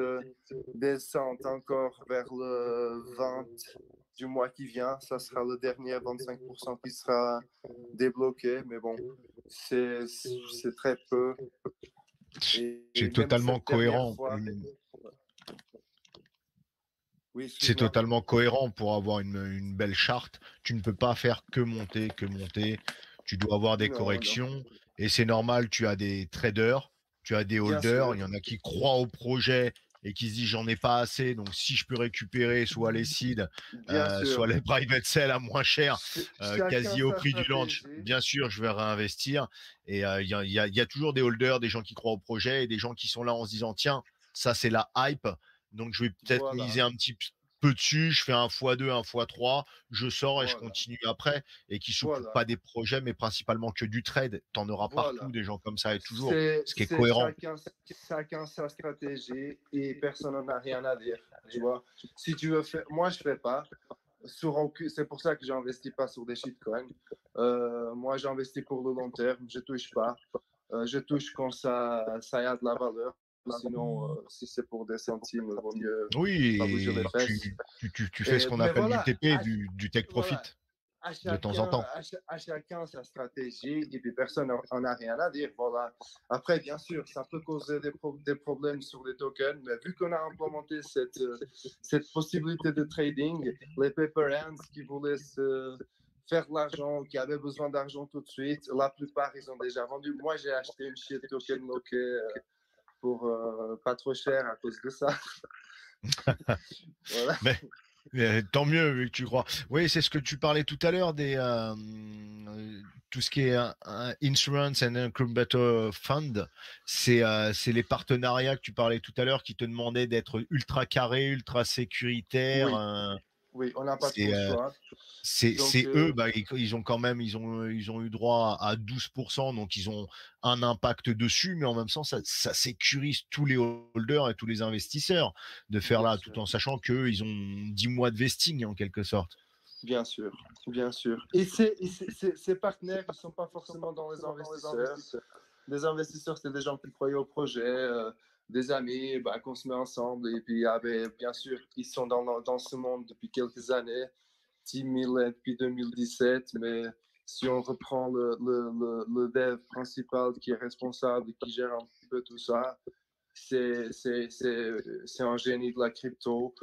descente encore vers le 20 du mois qui vient. Ça sera le dernier 25% qui sera débloqué. Mais bon, c'est très peu. C'est totalement cohérent. Oui, c'est totalement cohérent pour avoir une belle charte. Tu ne peux pas faire que monter, que monter. Tu dois avoir des corrections. Et c'est normal, tu as des traders, tu as des holders. Il y en a qui croient au projet et qui se disent j'en ai pas assez. Donc si je peux récupérer soit les seeds, soit les private sell à moins cher, quasi au prix du launch, bien sûr, je vais réinvestir. Et il y a toujours des holders, des gens qui croient au projet et des gens qui sont là en se disant tiens, ça c'est la hype. Donc, je vais peut-être miser un petit peu dessus. Je fais un x2, un x3. Je sors et je continue après. Et qui ne s'occupent pas des projets, mais principalement que du trade. Tu en auras partout des gens comme ça et toujours. Ce qui est cohérent. Chacun sa stratégie et personne n'en a rien à dire. Tu vois. Si tu veux faire. Moi, je ne fais pas. C'est pour ça que je n'investis pas sur des shitcoins. Moi, j'investis pour le long terme. Je ne touche pas. Je touche quand ça a de la valeur. Sinon, si c'est pour des centimes, il vaut mieux pas bouger les fesses. Tu fais ce qu'on appelle l'UTP, du take profit. De temps en temps. À chacun sa stratégie et puis personne n'en a rien à dire. Voilà. Après, bien sûr, ça peut causer des problèmes sur les tokens, mais vu qu'on a implémenté cette possibilité de trading, les paper hands qui voulaient faire de l'argent, qui avaient besoin d'argent tout de suite, la plupart, ils ont déjà vendu. Moi, j'ai acheté une shit token bloquée pour pas trop cher à cause de ça. Voilà. Mais tant mieux vu que tu crois. Oui, c'est ce que tu parlais tout à l'heure tout ce qui est Insurance and Incubator Fund. C'est les partenariats que tu parlais tout à l'heure qui te demandaient d'être ultra carré, ultra sécuritaire. Oui, on n'a pas trop le choix. C'est eux, ils ont quand même, ils ont eu droit à 12%, donc ils ont un impact dessus, mais en même temps, ça sécurise tous les holders et tous les investisseurs de faire là, tout en sachant qu'eux, ils ont 10 mois de vesting en quelque sorte. Bien sûr, bien sûr. Et ces partenaires, ils ne sont pas forcément dans les investisseurs. Les investisseurs, c'est des gens qui croyaient au projet, des amis, qu'on se met ensemble. Et puis, bien sûr, ils sont dans ce monde depuis quelques années. 10 000 depuis 2017, mais si on reprend le dev principal qui est responsable et qui gère un peu tout ça, c'est un génie de la crypto.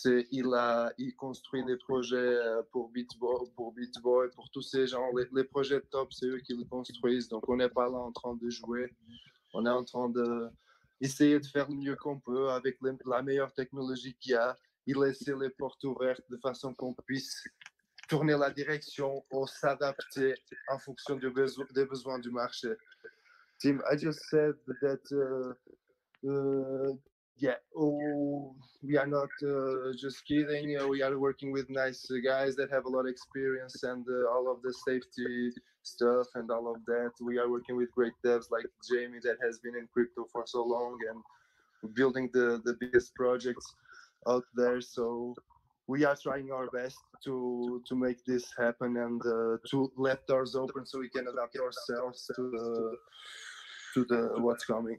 Il construit des projets pour BitBoy, pour tous ces gens. Les projets top, c'est eux qui les construisent. Donc, on n'est pas là en train de jouer. On est en train d'essayer de faire le mieux qu'on peut avec la meilleure technologie qu'il y a. Et laisser les portes ouvertes de façon qu'on puisse tourner la direction ou s'adapter en fonction des besoins du marché. Tim, I just said that we are not just kidding. We are working with nice guys that have a lot of experience and all of the safety stuff and all of that. We are working with great devs like Jamie that has been in crypto for so long and building the biggest projects out there. So we are trying our best to make this happen and to let doors open so we can adapt ourselves to what's coming.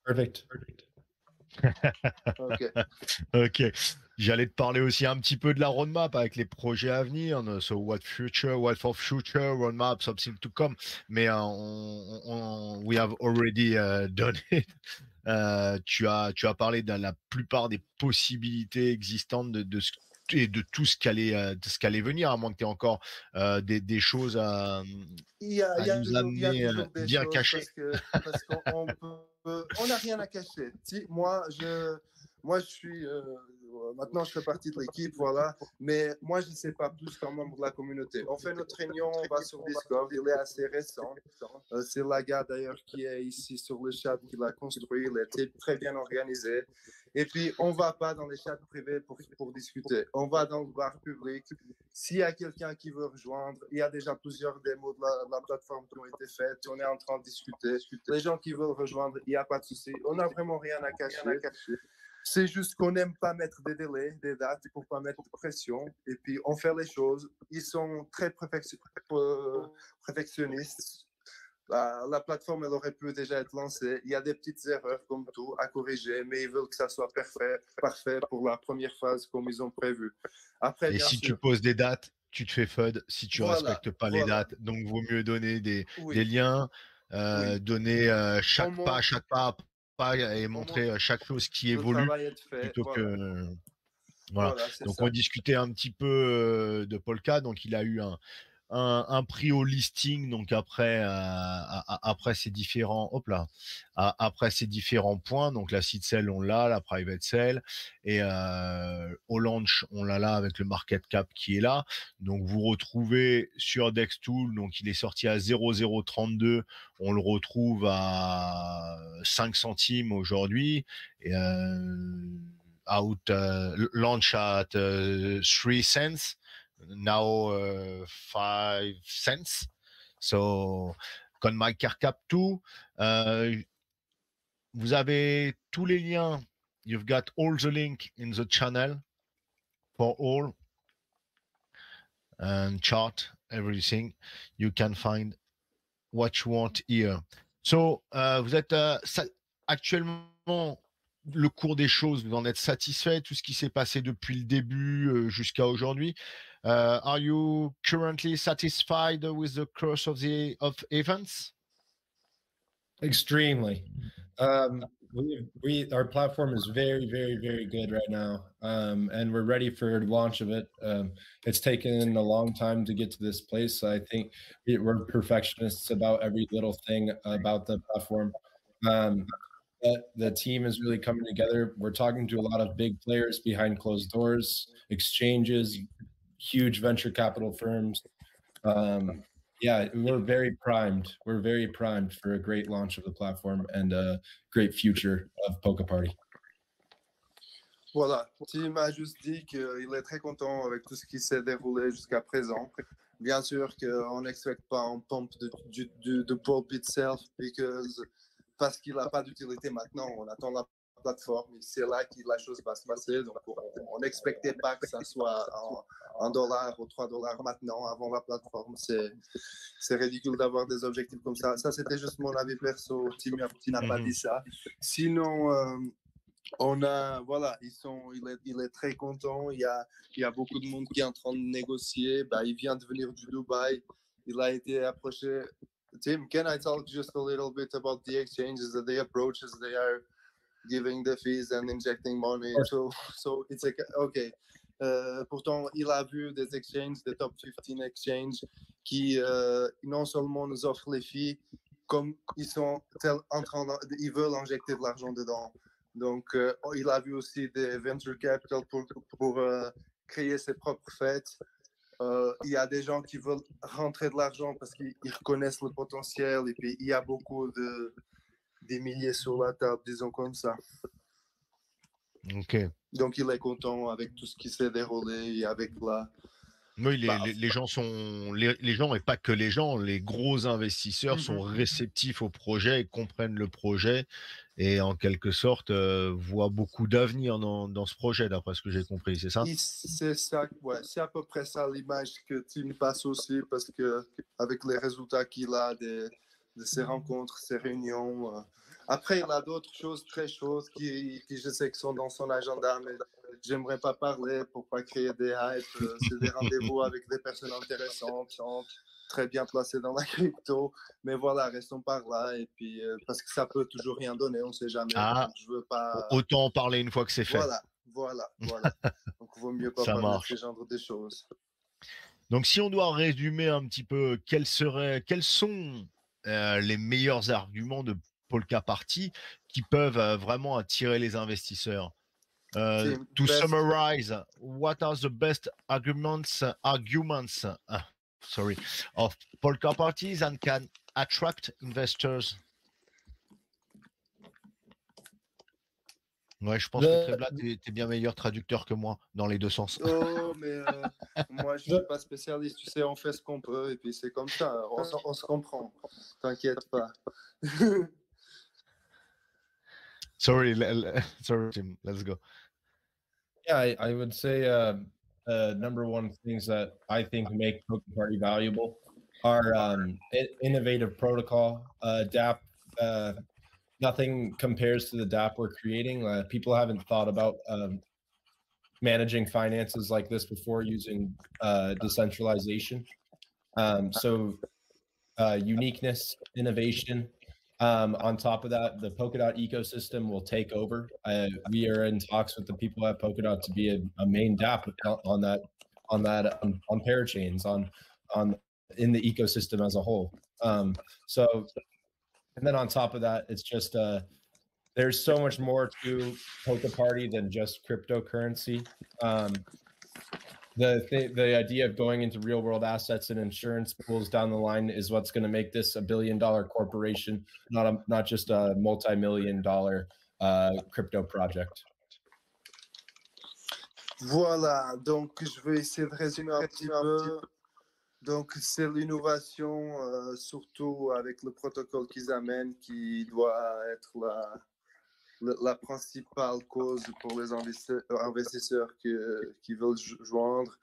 Perfect. Ok. Ok. J'allais te parler aussi un petit peu de la roadmap avec les projets à venir. So what for future, roadmap, something to come. Mais we have already done it. Tu as parlé de la plupart des possibilités existantes et de tout de ce qu'allait venir, à moins que tu aies encore des choses à nous Il y a amener toujours des bien choses cachées. parce qu'on on n'a rien à cacher. Moi, je suis maintenant je fais partie de l'équipe, voilà. Mais moi, je ne sais pas plus qu'un membre de la communauté. On fait notre réunion, on va sur Discord. Il est assez récent. C'est la gars d'ailleurs qui est ici sur le chat qui l'a construit. Il était très bien organisé. Et puis, on ne va pas dans les chats privés pour discuter. On va dans le bar public. S'il y a quelqu'un qui veut rejoindre, il y a déjà plusieurs démos de la plateforme qui ont été faites. On est en train de discuter. Les gens qui veulent rejoindre, il n'y a pas de souci. On n'a vraiment rien à cacher. C'est juste qu'on n'aime pas mettre des délais, des dates pour ne pas mettre de pression. Et puis, on fait les choses. Ils sont très perfectionnistes. La plateforme, elle aurait pu déjà être lancée. Il y a des petites erreurs, comme tout, à corriger, mais ils veulent que ça soit parfait pour la première phase, comme ils ont prévu. Après, Et bien si tu sûr. poses des dates, tu te fais FUD si tu respectes pas les dates. Donc, vaut mieux donner des liens, donner chaque pas et montrer chaque chose qui évolue plutôt que. Voilà. Donc, on discutait un petit peu de Polka. Donc, il a eu un prix au listing, donc après ces différents après ces différents points, donc la seed sell on l'a, la private sell, et au launch on l'a là avec le market cap qui est là. Donc vous retrouvez sur Dextool, donc il est sorti à 0,032, on le retrouve à 5 centimes aujourd'hui, et launch at 3 cents, now 5 cents. So, CoinMarketCap 2, vous avez tous les liens. You've got all the link in the channel for all and chart everything. You can find what you want here. So, vous êtes actuellement le cours des choses, vous en êtes satisfait, tout ce qui s'est passé depuis le début jusqu'à aujourd'hui. Are you currently satisfied with the course of events? Extremely. Our platform is very, very, very good right now, and we're ready for launch of it. It's taken a long time to get to this place. I think we're perfectionists about every little thing about the platform. But the team is really coming together. We're talking to a lot of big players behind closed doors, exchanges, huge venture capital firms. Yeah, we're very primed. We're very primed for a great launch of the platform and a great future of Polka Party. Voilà, Tim a juste dit qu'il est très content avec tout ce qui s'est déroulé jusqu'à présent. Bien sûr qu'on n'expecte pas un pump de pulp itself parce qu'il n'a pas d'utilité maintenant. On attend la plateforme et c'est là que la chose va se passer. Donc, on n'expectait pas que ça soit $1 ou $3 maintenant avant la plateforme. C'est ridicule d'avoir des objectifs comme ça. Ça, c'était juste mon avis perso. Tim n'a pas dit ça. Sinon, il est très content. Il y a beaucoup de monde qui est en train de négocier. Il vient de venir du Dubaï. Il a été approché. Tim, can I talk just a little bit about the exchanges, the approaches they are giving the fees and injecting money? So it's like, okay. Pourtant, il a vu des exchanges, des top 15 exchanges qui non seulement nous offrent les fees, comme ils veulent injecter de l'argent dedans. Donc, il a vu aussi des venture capital pour créer ses propres fêtes. Il y a des gens qui veulent rentrer de l'argent parce qu'ils reconnaissent le potentiel et puis il y a beaucoup des milliers sur la table, disons comme ça. Ok. Donc, il est content avec tout ce qui s'est déroulé et avec la... Oui, les gens sont les gens et pas que les gens, les gros investisseurs sont réceptifs au projet et comprennent le projet et en quelque sorte voient beaucoup d'avenir dans ce projet d'après ce que j'ai compris, c'est ça? C'est ça, ouais, c'est à peu près ça l'image que Tim passe aussi parce que avec les résultats qu'il a de ses rencontres, ses réunions, Après, il a d'autres choses très chaudes qui je sais que sont dans son agenda, mais j'aimerais pas parler pour pas créer des hypes. C'est des rendez-vous avec des personnes intéressantes, très bien placées dans la crypto. Mais voilà, restons par là. Et puis, parce que ça peut toujours rien donner, on sait jamais. Ah, Donc, je veux pas. autant en parler une fois que c'est fait. Voilà. Donc, il vaut mieux pas Ça parler marche. de ce genre de choses. Donc, si on doit résumer un petit peu, quels sont les meilleurs arguments de Polka Party qui peuvent vraiment attirer les investisseurs? To summarize, what are the best arguments of Polka Parties and can attract investors? Ouais, je pense que Trebla, t'es bien meilleur traducteur que moi dans les deux sens. Oh, mais moi, je suis pas spécialiste. Tu sais, on fait ce qu'on peut et puis c'est comme ça. On se comprend. T'inquiète pas. Sorry, Tim. Let's go. Yeah, I would say number one things that I think make Polka Party valuable are innovative protocol. DApp, nothing compares to the DApp we're creating. People haven't thought about managing finances like this before using decentralization. So uniqueness, innovation. On top of that, the Polkadot ecosystem will take over. We are in talks with the people at Polkadot to be a main DApp on parachains in the ecosystem as a whole. And then on top of that, it's just there's so much more to Polka Party than just cryptocurrency. The idea of going into real world assets and insurance pools down the line is what's going to make this $1 billion corporation, not just a multi-million-dollar crypto project. Voilà, donc je vais essayer de résumer un petit peu. Donc c'est l'innovation, surtout avec le protocole qu'ils amènent, qui doit être la principale cause pour les investisseurs qui veulent joindre,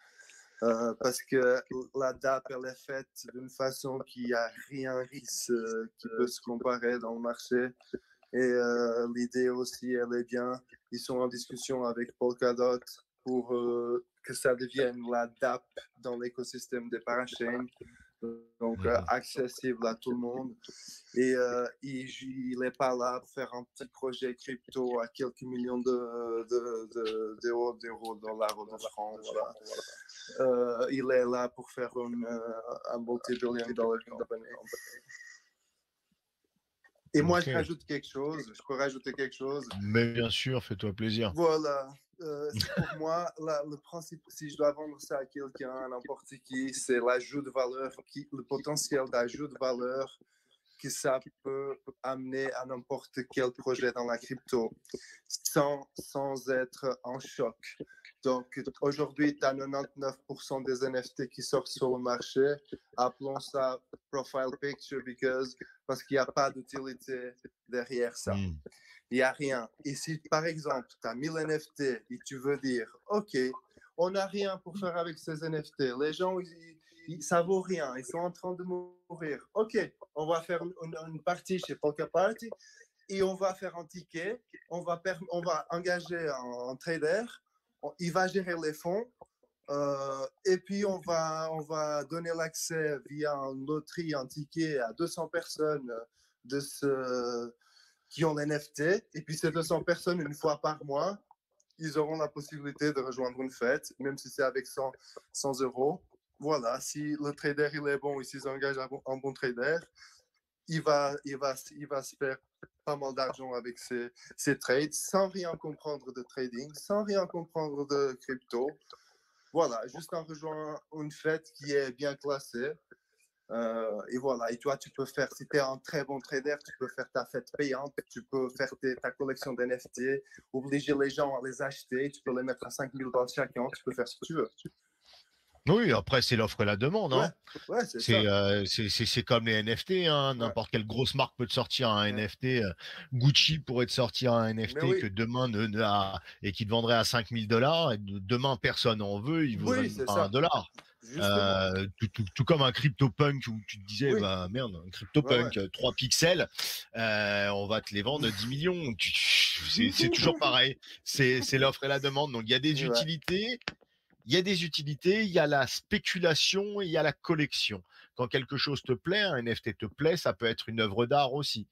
parce que la DApp, elle est faite d'une façon qui a rien qui peut se comparer dans le marché. Et l'idée aussi, elle est bien. Ils sont en discussion avec Polkadot pour que ça devienne la DApp dans l'écosystème des parachains. Donc accessible à tout le monde. Et il n'est pas là pour faire un petit projet crypto à quelques millions d'euros, dollars ou de francs. Voilà. Il est là pour faire un multi-billion dollar company. Et moi, je rajoute quelque chose. Je peux rajouter quelque chose. Mais bien sûr, fais-toi plaisir. Voilà. Pour moi, le principe, si je dois vendre ça à quelqu'un, à n'importe qui, c'est l'ajout de valeur, le potentiel d'ajout de valeur que ça peut amener à n'importe quel projet dans la crypto, sans être en choc. Donc, aujourd'hui, tu as 99% des NFT qui sortent sur le marché. Appelons ça profile picture parce qu'il n'y a pas d'utilité derrière ça. Il n'y a rien. Et si, par exemple, tu as 1000 NFT et tu veux dire, OK, on n'a rien pour faire avec ces NFT. Les gens, ça vaut rien. Ils sont en train de mourir. OK, on va faire une partie chez Polka Party et on va faire un ticket. On va engager un trader. Il va gérer les fonds. Et puis, on va donner l'accès via une loterie, un ticket à 200 personnes qui ont l'NFT. Et puis, ces 200 personnes, une fois par mois, ils auront la possibilité de rejoindre une fête, même si c'est avec 100 euros. Voilà, si le trader il est bon et s'ils engagent un bon trader, il va se faire pas mal d'argent avec ses trades, sans rien comprendre de trading, sans rien comprendre de crypto. Voilà, juste en rejoignant une fête qui est bien classée. Et voilà, et toi, tu peux faire, si tu es un très bon trader, tu peux faire ta fête payante, tu peux faire ta collection d'NFT, obliger les gens à les acheter, tu peux les mettre à 5 000 $ chacun, tu peux faire ce que tu veux. Oui, après, c'est l'offre et la demande. Hein. Ouais, c'est ça. C'est comme les NFT. Hein. N'importe quelle grosse marque peut te sortir un NFT. Gucci pourrait te sortir un NFT que demain et qui te vendrait à 5 000 $. Et demain, personne en veut. Il vaut $1. Justement. Tout comme un CryptoPunk où tu te disais, Oui. bah merde, un CryptoPunk, 3 pixels, on va te les vendre 10 millions. C'est toujours pareil. C'est l'offre et la demande. Donc il y a des utilités. Il y a des utilités, il y a la spéculation et il y a la collection. Quand quelque chose te plaît, un NFT te plaît, ça peut être une œuvre d'art aussi.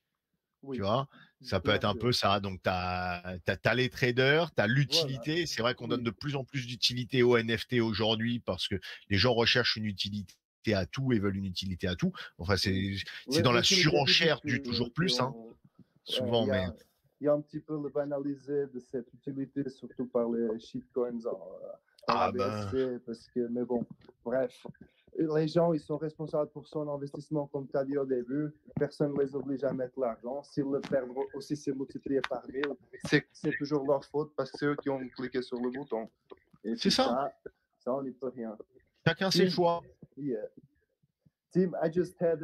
Oui, Tu vois, ça peut bien être un sûr. peu ça. Donc, tu as les traders, tu as l'utilité. Voilà. C'est vrai qu'on Oui. donne de plus en plus d'utilité aux NFT aujourd'hui parce que les gens recherchent une utilité à tout et veulent une utilité à tout. Enfin, c'est dans la L'utilité surenchère du ridicule, toujours plus, hein, souvent, mais... Il y a un petit peu le banalisé de cette utilité, surtout par les shitcoins en ABSC, parce que, mais bon, bref. Les gens, ils sont responsables pour son investissement, comme tu as dit au début. Personne ne les oblige à mettre l'argent. S'ils le perdent aussi, c'est multiplié par 1000. C'est toujours leur faute parce que c'est eux qui ont cliqué sur le bouton. Et c'est ça. Ça, on n'y peut rien. Chacun ses choix. Yeah. Tim, I just had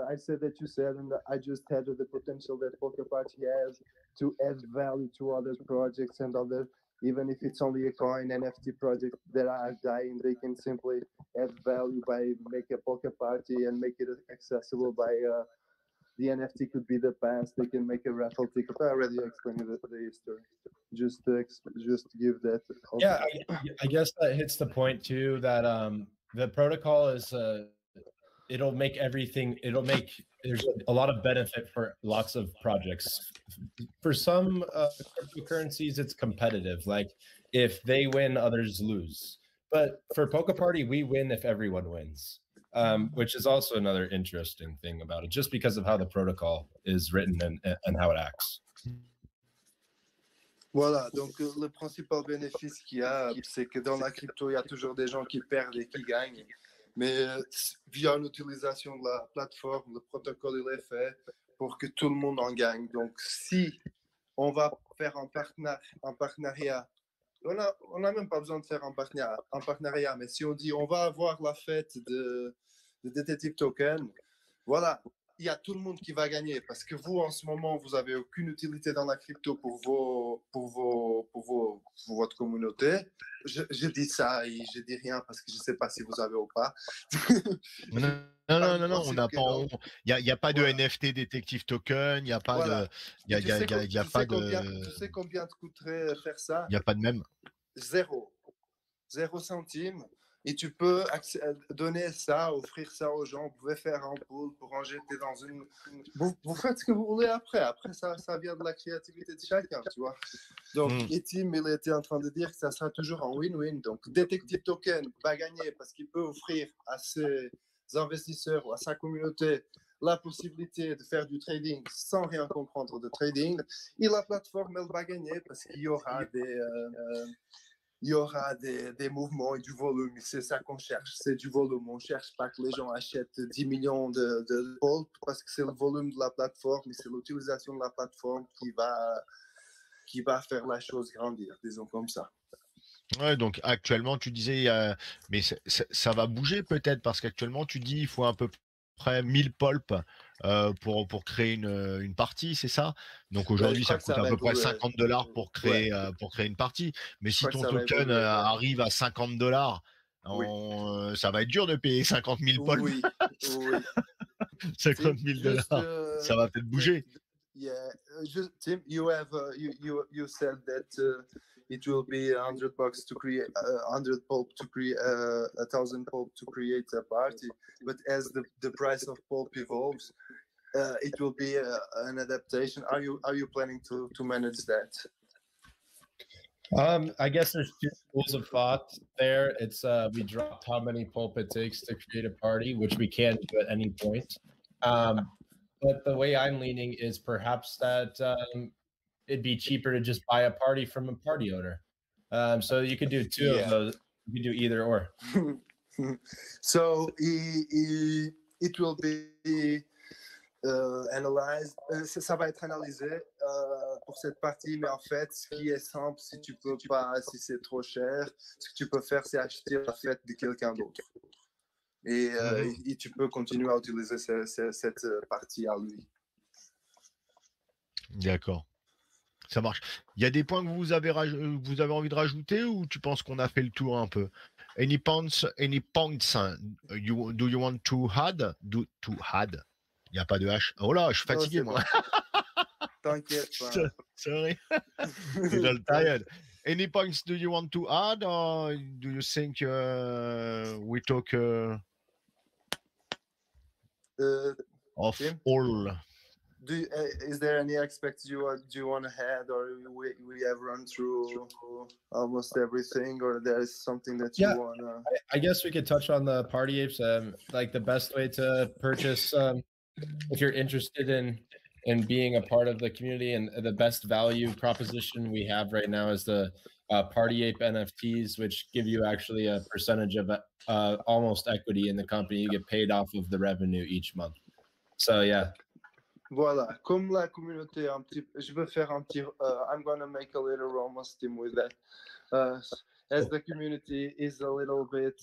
I said that you said, and I just had the potential that Polka Party has to add value to other projects and other, even if it's only a coin NFT project that are dying, they can simply add value by make a Polka Party and make it accessible by the NFT could be the past. They can make a raffle ticket. I already explained the history. Just to give that. Yeah, I guess that hits the point too that the protocol is there's a lot of benefit for lots of projects. For some cryptocurrencies, it's competitive. Like if they win, others lose. But for Polka Party, we win if everyone wins, which is also another interesting thing about it, just because of how the protocol is written and how it acts. Voilà, donc le principal bénéfice qu'il y a, c'est que dans la crypto, il y a toujours des gens qui perdent et qui gagnent. Mais via l'utilisation de la plateforme, le protocole il est fait pour que tout le monde en gagne. Donc, si on va faire un partenariat, on n'a même pas besoin de faire un partenariat, mais si on dit on va avoir la fête de Detective Token, voilà, il y a tout le monde qui va gagner parce que vous, en ce moment, vous n'avez aucune utilité dans la crypto pour votre communauté. Je dis ça et je dis rien parce que je ne sais pas si vous avez ou pas. Non, on n'a pas. Il n'y a pas de NFT Detective Token, il n'y a pas de. Tu sais combien te coûterait faire ça? Il n'y a pas de même. 0 centime. Et tu peux donner ça, offrir ça aux gens. Vous pouvez faire un pool pour en jeter dans une. Vous faites ce que vous voulez après. Après, ça vient de la créativité de chacun, tu vois. Donc, Tim, il était en train de dire que ça sera toujours un win-win. Donc, Detective Token va gagner parce qu'il peut offrir à ses investisseurs ou à sa communauté la possibilité de faire du trading sans rien comprendre de trading. Et la plateforme, elle va gagner parce qu'il y aura des mouvements et du volume. C'est ça qu'on cherche, c'est du volume. On ne cherche pas que les gens achètent 10 millions de pulp parce que c'est le volume de la plateforme et c'est l'utilisation de la plateforme qui va faire la chose grandir, disons comme ça. Ouais, donc actuellement, tu disais, mais ça va bouger peut-être parce qu'actuellement, tu dis il faut à peu près 1000 pulp pour créer une partie, c'est ça? Donc aujourd'hui, ça coûte à peu près $50 pour créer une partie. Mais si ton token arrive à $50, ça va être dur de payer 50 000 pulp. Oui. 50 000 $, ça va peut-être bouger. Yeah, Tim, you said that it will be $100 to create 100 pulp to create 1,000 pulp to create a party. But as the price of pulp evolves, it will be an adaptation. Are you planning to manage that? I guess there's two schools of thought there. It's we dropped how many pulp it takes to create a party, which we can't do at any point. But the way I'm leaning is perhaps that it'd be cheaper to just buy a party from a party owner. So you could do two of those. You could do either or. So it will be analyzed. Ça va être analysé pour cette partie, mais en fait, ce qui est simple, si tu peux pas, si c'est trop cher, ce que tu peux faire, c'est acheter la fête de quelqu'un d'autre. Et tu peux continuer à utiliser cette partie à lui. D'accord. Ça marche. Il y a des points que vous avez envie de rajouter ou tu penses qu'on a fait le tour un peu? Any points do you want to add? To add? Il n'y a pas de H. Oh là, je suis Non, fatigué, c'est moi. bon. T'inquiète pas. Sorry. Little tired. Any points do you want to add or do you think we talk of Tim? all? Is there any aspects do you want to add, or we have run through almost everything, or there is something that you want to? I guess we could touch on the Party Apes. Like the best way to purchase, if you're interested in being a part of the community, and the best value proposition we have right now is the Party Ape NFTs, which give you actually a percentage of almost equity in the company. You get paid off of the revenue each month. So yeah. Voilà, comme la communauté, je veux faire un petit. I'm gonna make a little Ramos team with that. As the community is a little bit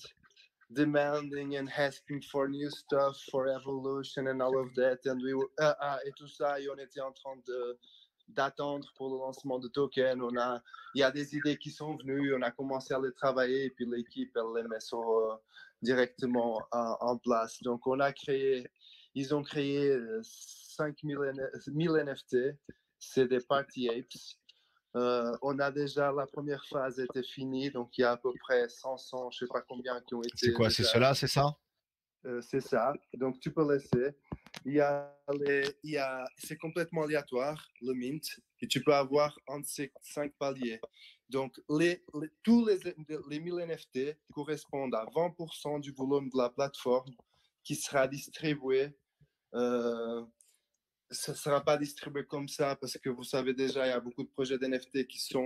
demanding and asking for new stuff, for evolution and all of that, and et tout ça, et on était en train d'attendre pour le lancement de token. Il y a des idées qui sont venues, on a commencé à les travailler, et puis l'équipe, elle les met directement en place. Donc, ils ont créé 5000 NFT, c'est des Party Apes. On a déjà, la première phase était finie, donc il y a à peu près 500, je sais pas combien qui ont été. C'est quoi, c'est cela, c'est ça? C'est ça, donc tu peux laisser. C'est complètement aléatoire, le mint, et tu peux avoir entre ces 5 paliers. Donc, tous les 1000 NFT correspondent à 20% du volume de la plateforme qui sera distribué. Ça ne sera pas distribué comme ça parce que vous savez déjà, il y a beaucoup de projets d'NFT qui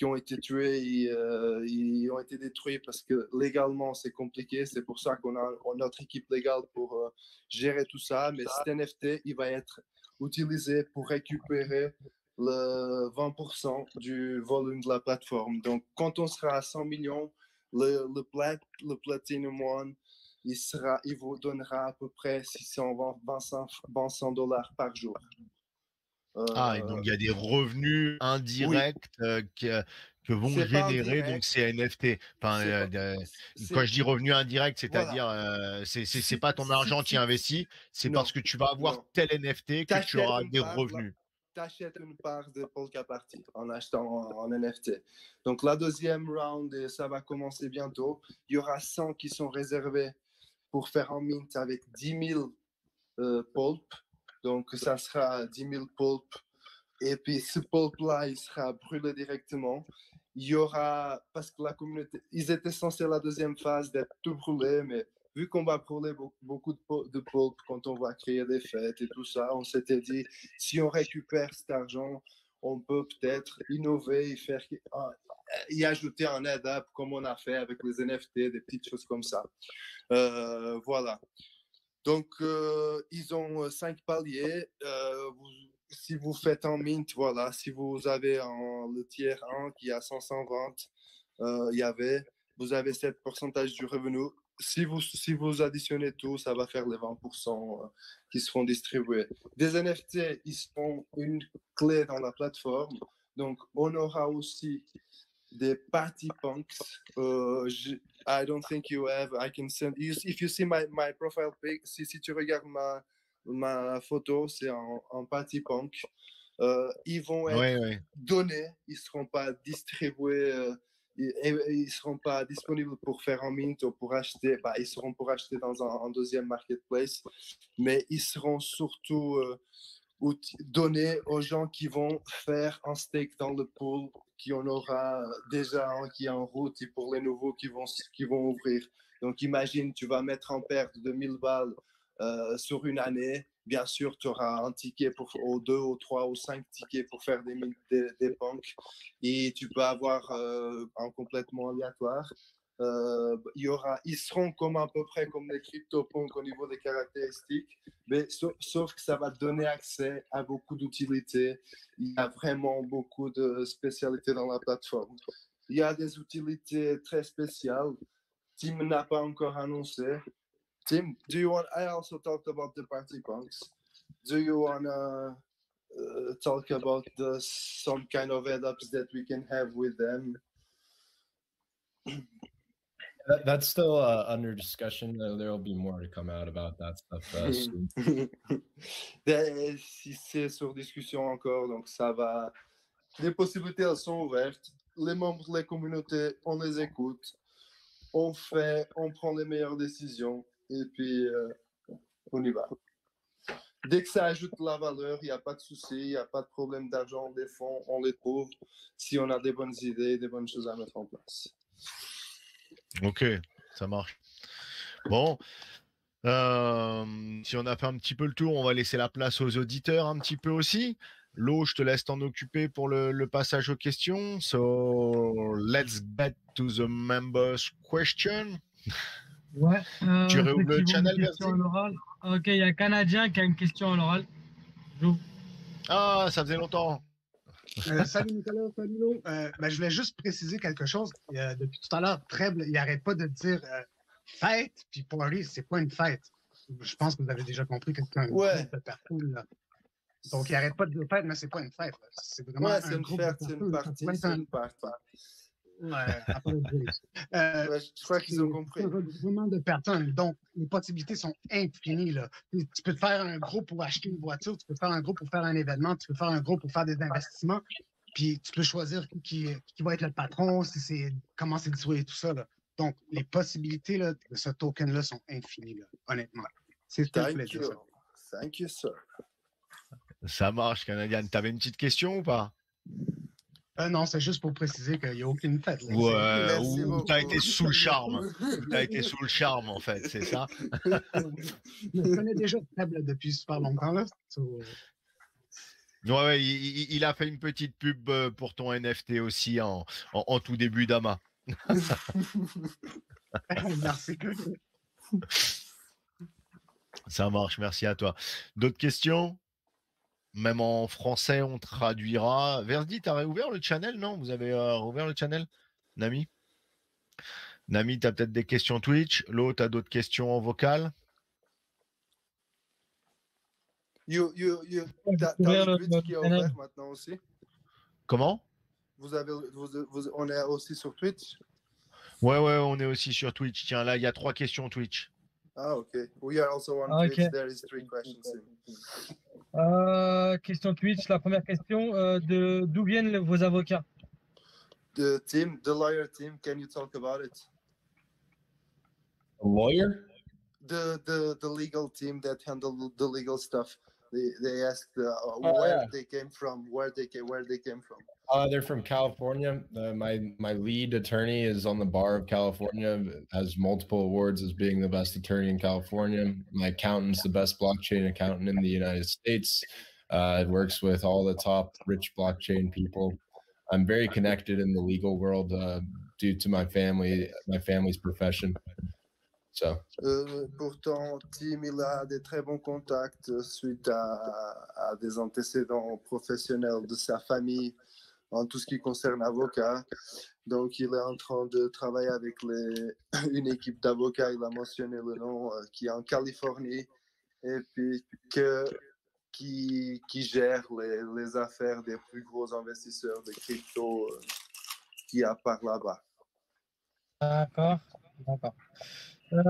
ont été tués, ils ont été détruits parce que légalement, c'est compliqué. C'est pour ça qu'on a notre équipe légale pour gérer tout ça. Mais cet NFT, il va être utilisé pour récupérer le 20% du volume de la plateforme. Donc, quand on sera à 100 millions, le Platinum One, il vous donnera à peu près $600 par jour. Et donc il y a des revenus indirects que vont générer donc ces NFT. Enfin, quand je dis revenus indirects, c'est-à-dire c'est pas ton argent qui investit, c'est parce que tu vas avoir tel NFT que tu auras des revenus. Tu achètes une part de Polka Party en achetant en NFT. Donc la deuxième round, ça va commencer bientôt. Il y aura 100 qui sont réservés pour faire un mint avec 10 000 pulp. Donc, ça sera 10 000 pulp. Et puis, ce pulp-là, il sera brûlé directement. Il y aura, parce que la communauté, ils étaient censés la deuxième phase d'être tout brûlés, mais vu qu'on va brûler beaucoup de pulp quand on va créer des fêtes et tout ça, on s'était dit, si on récupère cet argent, on peut peut-être innover et y ajouter un add-up comme on a fait avec les NFT, des petites choses comme ça. Voilà. Donc, ils ont 5 paliers. Si vous faites un mint, voilà, si vous avez le tiers 1 qui a 500 ventes, vous avez 7% du revenu. Si vous additionnez tout, ça va faire les 20% qui seront distribués. Des NFT, ils seront une clé dans la plateforme. Donc, on aura aussi des party punks. I don't think you have. I can send you. If you see my profile pic, si tu regardes ma photo, c'est en party punk. Ils vont être donnés. Ils seront pas distribués. Ils seront pas disponibles pour faire un mint ou pour acheter. Ils seront pour acheter dans un deuxième marketplace, mais ils seront surtout donner aux gens qui vont faire un stake dans le pool, qui en aura déjà un qui est en route, et pour les nouveaux qui vont ouvrir. Donc imagine, tu vas mettre en perte de 1000 balles sur une année. Bien sûr, tu auras un ticket ou 2 ou 3 ou 5 tickets pour faire des punks, et tu peux avoir un complètement aléatoire. Ils seront à peu près comme les CryptoPunks au niveau des caractéristiques, mais sauf que ça va donner accès à beaucoup d'utilités. Il y a vraiment beaucoup de spécialités dans la plateforme. Il y a des utilités très spéciales. Tim n'a pas encore annoncé. Tim, I also talked about the party punks. Do you want to talk about some kind of head-ups that we can have with them. That's still under discussion. There will be more to come out about that stuff soon. C'est sur discussion encore, donc ça va. Les possibilités, elles sont ouvertes. Les membres de la communauté, on les écoute. On prend les meilleures décisions et puis on y va. Dès que ça ajoute de la valeur, il n'y a pas de souci, il n'y a pas de problème d'argent, des fonds, on les trouve si on a des bonnes idées, des bonnes choses à mettre en place. Ok, ça marche. Bon, si on a fait un petit peu le tour, on va laisser la place aux auditeurs un petit peu aussi. Lo, je te laisse t'en occuper pour le passage aux questions. So, let's get to the members' question. Ouais. Tu réouvres le effectivement, channel, une question Bertie à l'oral. Ok, il y a un Canadien qui a une question à l'oral. J'ouvre. Ah, ça faisait longtemps. Salut Nicolas, salut Lo. Je voulais juste préciser quelque chose. Depuis tout à l'heure, Treble, il n'arrête pas de dire fête, puis party, c'est pas une fête. Je pense que vous avez déjà compris que c'est un groupe de personnes. Là. Donc, il n'arrête pas de dire fête, mais c'est pas une fête. Là. C'est vraiment c'est une fête, c'est une partie, c'est une partie. Ouais, je crois qu'ils ont compris. C'est un regroupement de personnes. Donc, les possibilités sont infinies. Là. Tu peux faire un groupe pour acheter une voiture, tu peux faire un groupe pour faire un événement, tu peux faire un groupe pour faire des investissements. Puis, tu peux choisir qui va être le patron, comment c'est distribué, tout ça. Là. Donc, les possibilités là, de ce token-là sont infinies, là, honnêtement. C'est ce que je voulais dire. Thank you, sir. Ça marche, Canadien. T'avais une petite question ou pas? Non, c'est juste pour préciser qu'il n'y a aucune fête. Là. Ouais, ou t'as été sous le charme. T'as été sous le charme, en fait, c'est ça? Je connais déjà Treble depuis super longtemps. Là. Ouais, il a fait une petite pub pour ton NFT aussi en tout début d'AMA. Merci. Ça marche, merci à toi. D'autres questions? Même en français, on traduira. Verdi, t'as réouvert le channel, non? Vous avez rouvert le channel, Nami? Nami, t'as peut-être des questions Twitch. L'autre, t'as d'autres questions en vocal? T'as le Twitch qui est ouvert maintenant aussi? Comment? On est aussi sur Twitch? Ouais, on est aussi sur Twitch. Tiens, là, il y a 3 questions Twitch. Ah, ok. We are also on Twitch. There is 3 questions. Question Twitch, la première question, d'où viennent vos avocats? The lawyer team, can you talk about it? A lawyer? The legal team that handle the legal stuff. They asked where they came from. They're from California. My lead attorney is on the bar of California, has multiple awards as being the best attorney in California. My accountant's the best blockchain accountant in the United States. Works with all the top rich blockchain people. I'm very connected in the legal world due to my family's profession. So. Pourtant, Tim, il a des très bons contacts suite à des antécédents professionnels de sa famille en tout ce qui concerne avocat. Donc, il est en train de travailler avec une équipe d'avocats, il a mentionné le nom, qui est en Californie, et puis qui gère les affaires des plus gros investisseurs de crypto qui y a par là-bas. D'accord.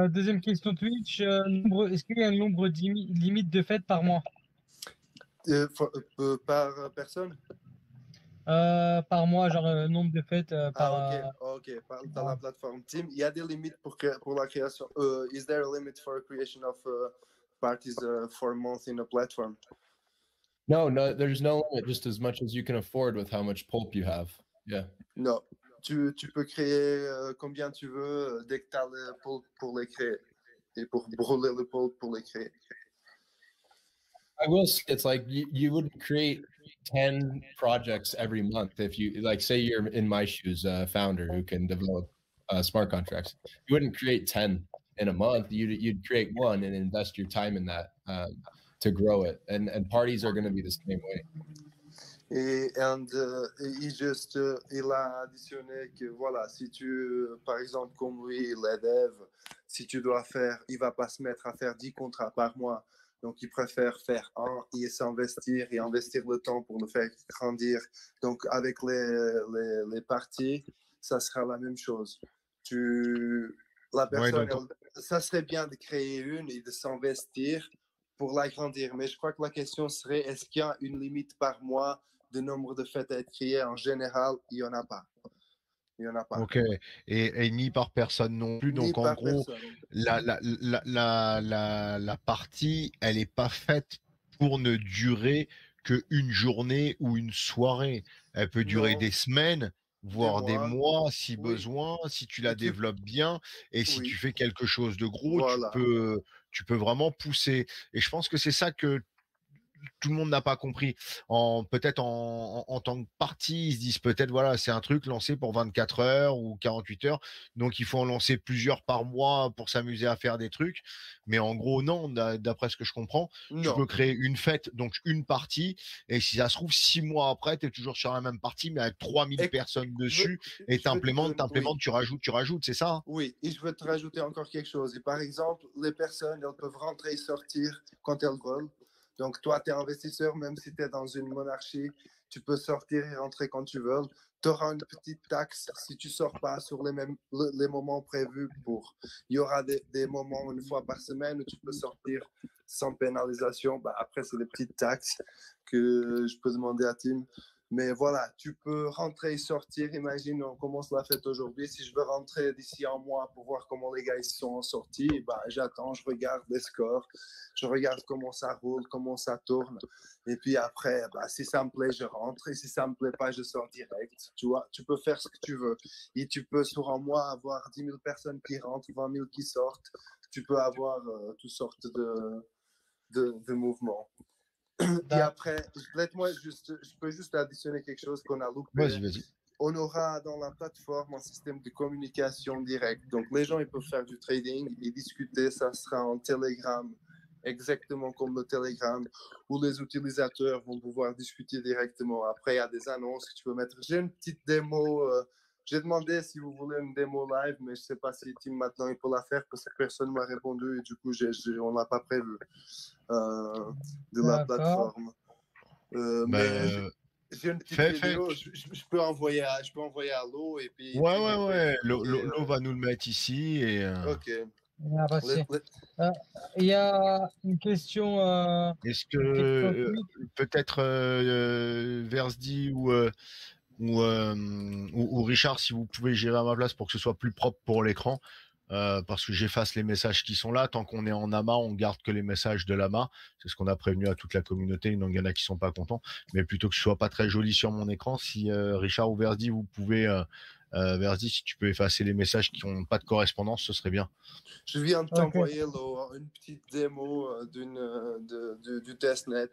Deuxième question Twitch, est-ce qu'il y a un nombre limite de fêtes par mois? Par personne? Par mois, genre nombre de fêtes par... Ok. Dans la plateforme Team, il y a des limites pour la création. Is there a limit for creation of parties for a month in a platform? No, there's no limit, just as much as you can afford with how much pulp you have. Yeah. No. Tu peux créer combien tu veux dès que tu as le pulp pour les créer et pour brûler le pulp pour les créer. I will say it's like you wouldn't create 10 projects every month if you, like, say you're in my shoes, a founder who can develop smart contracts. You wouldn't create 10 in a month. You'd create one and invest your time in that to grow it. And parties are going to be the same way. Et il a additionné que voilà, si tu, par exemple, comme lui, les devs, si tu dois faire, il va pas se mettre à faire 10 contrats par mois. Donc, ils préfèrent faire un et s'investir et investir le temps pour le faire grandir. Donc, avec les parties, ça sera la même chose. La personne, ça serait bien de créer une et de s'investir pour l'agrandir. Mais je crois que la question serait, est-ce qu'il y a une limite par mois de nombre de fêtes à être créées? En général, il n'y en a pas. Il n'y en a pas. Ok, et ni par personne non plus. Ni Donc en par gros, personne. la partie, elle n'est pas faite pour ne durer qu'une journée ou une soirée. Elle peut durer Non. des semaines, voire des mois si Oui. besoin, si tu la développes bien et si Oui. tu fais quelque chose de gros, Voilà. tu peux vraiment pousser. Et je pense que c'est ça que tout le monde n'a pas compris. Peut-être en tant que partie, ils se disent peut-être, voilà, c'est un truc lancé pour 24 heures ou 48 heures. Donc, il faut en lancer plusieurs par mois pour s'amuser à faire des trucs. Mais en gros, non, d'après ce que je comprends, tu peux créer une fête, donc une partie. Et si ça se trouve, 6 mois après, tu es toujours sur la même partie, mais avec 3000 personnes dessus. Et t'implémentes, tu rajoutes, c'est ça? Oui, et je veux te rajouter encore quelque chose. Et par exemple, les personnes, elles peuvent rentrer et sortir quand elles veulent. Donc, toi, tu es investisseur, même si tu es dans une monarchie, tu peux sortir et rentrer quand tu veux. Tu auras une petite taxe si tu ne sors pas sur les moments prévus pour. Il y aura des moments une fois par semaine où tu peux sortir sans pénalisation. Bah, après, c'est les petites taxes que je peux demander à Tim. Mais voilà, tu peux rentrer et sortir. Imagine, on commence la fête aujourd'hui. Si je veux rentrer d'ici un mois pour voir comment les gars ils sont sortis, bah, j'attends, je regarde les scores, je regarde comment ça roule, comment ça tourne. Et puis après, bah, si ça me plaît, je rentre. Et si ça me plaît pas, je sors direct. Tu vois, tu peux faire ce que tu veux. Et tu peux sur un mois avoir 10 000 personnes qui rentrent, 20 000 qui sortent. Tu peux avoir toutes sortes de mouvements. Et après, je peux juste additionner quelque chose qu'on a loupé. Vas-y. On aura dans la plateforme un système de communication directe. Donc, les gens, ils peuvent faire du trading et discuter. Ça sera en Telegram, exactement comme le Telegram, où les utilisateurs vont pouvoir discuter directement. Après, il y a des annonces que tu peux mettre. J'ai une petite démo. J'ai demandé si vous voulez une démo live, mais je ne sais pas si Tim maintenant il peut la faire parce que personne ne m'a répondu et du coup, on ne l'a pas prévu de la plateforme. Mais j'ai une petite vidéo, je peux envoyer à l'eau et puis. Ouais. L'eau va nous le mettre ici et. Ok. Il y a une question. Est-ce que peut-être Versdi ou Richard, si vous pouvez gérer à ma place pour que ce soit plus propre pour l'écran, parce que j'efface les messages qui sont là. Tant qu'on est en amas, on garde que les messages de l'amas. C'est ce qu'on a prévenu à toute la communauté. Donc il y en a qui sont pas contents, mais plutôt que ce soit pas très joli sur mon écran, si Richard ou Versdi, vous pouvez Versdi, si tu peux effacer les messages qui n'ont pas de correspondance, ce serait bien. Je viens de t'envoyer une petite démo du testnet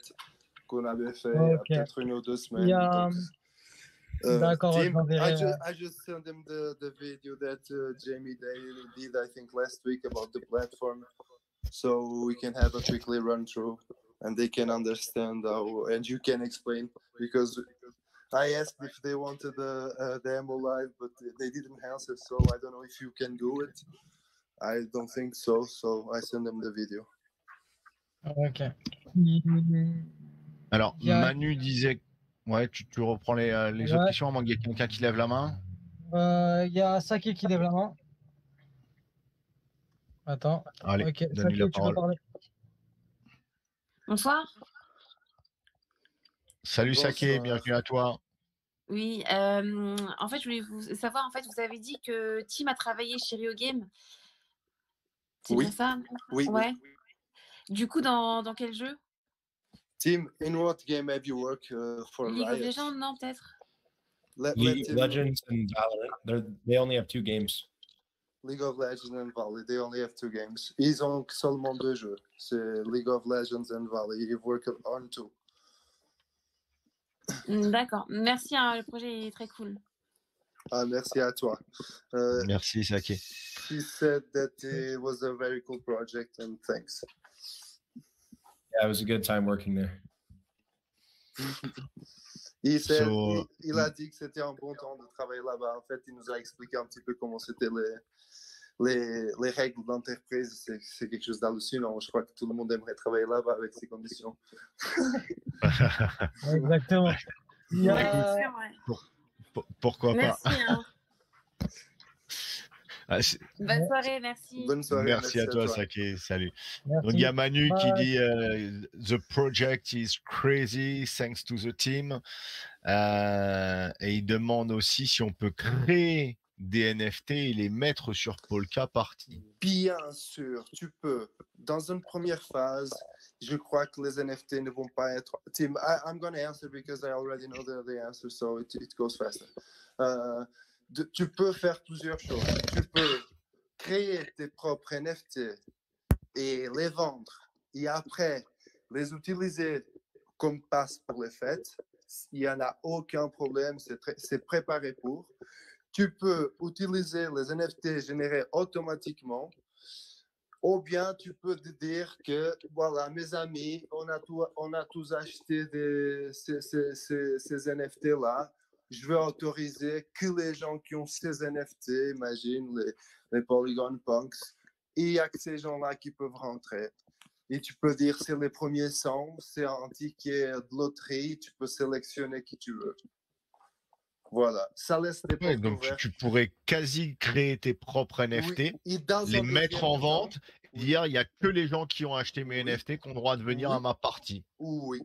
qu'on avait fait il y a peut-être 1 ou 2 semaines. D'accord, I just sent them the video that Jamie did, I think, last week about the platform, so we can have a quickly run through, and they can understand how, and you can explain, because I asked if they wanted the demo live, but they didn't answer, so I don't know if you can do it. I don't think so, so I sent them the video. Ok. Alors, Manu disait... Ouais, tu reprends les autres questions, à moins qu'il y ait quelqu'un qui lève la main. Il y a Saki qui lève la main. Attends. Allez, donne-lui la parole. Bonsoir. Salut Saki, bienvenue à toi. Oui, en fait, je voulais vous savoir, en fait, vous avez dit que Tim a travaillé chez Rio Game. C'est bien ça? Oui. Ouais. Du coup, dans quel jeu? Tim, in what game have you worked for League Riot? of Legends, non, peut-être? League of Legends and Valorant. They only have 2 games. League of Legends and Valley, they only have 2 games. Ils ont seulement 2 jeux. C'est League of Legends and Valley. You've worked on 2. D'accord. Merci, hein, le projet est très cool. Ah, merci à toi. Merci Saki. She said that it was a very cool project and thanks. Yeah, it was a good time working there. Il a dit que c'était un bon temps de travailler là-bas. En fait, il nous a expliqué un petit peu comment c'était les règles d'entreprise, c'est quelque chose d'hallucinant. Je crois que tout le monde aimerait travailler là-bas avec ces conditions. Exactement. Il y Ouais, a- c'est sûr, ouais. Pourquoi pas? Merci, hein. Ah, Bonne soirée, merci. Bonne soirée. merci à toi, Sake. Salut. Donc, il y Merci. a Manu qui Bye. dit The project is crazy, thanks to the team. Et il demande aussi si on peut créer des NFT et les mettre sur Polka Party. Bien sûr, tu peux. Dans une première phase, je crois que les NFT ne vont pas être. Tim, I'm going to answer because I already know the answer, so it goes faster. Tu peux faire plusieurs choses. Tu peux créer tes propres NFT et les vendre et après les utiliser comme passe pour les fêtes. Il n'y en a aucun problème, c'est préparé pour. Tu peux utiliser les NFT générés automatiquement, ou bien tu peux te dire que, voilà, mes amis, on a tous acheté ces NFT-là. Je vais autoriser que les gens qui ont ces NFT, imagine les Polygon Punks, et il n'y a que ces gens-là qui peuvent rentrer. Et tu peux dire c'est les premiers 100, c'est un ticket de loterie, tu peux sélectionner qui tu veux. Voilà, ça laisse des portes Donc, ouvertes. tu pourrais quasi créer tes propres NFT, Oui, et dans les un mettre en deuxième temps, vente, dire il n'y a que les gens qui ont acheté mes Oui. NFT qui ont le droit de venir Oui. à ma partie. Oui.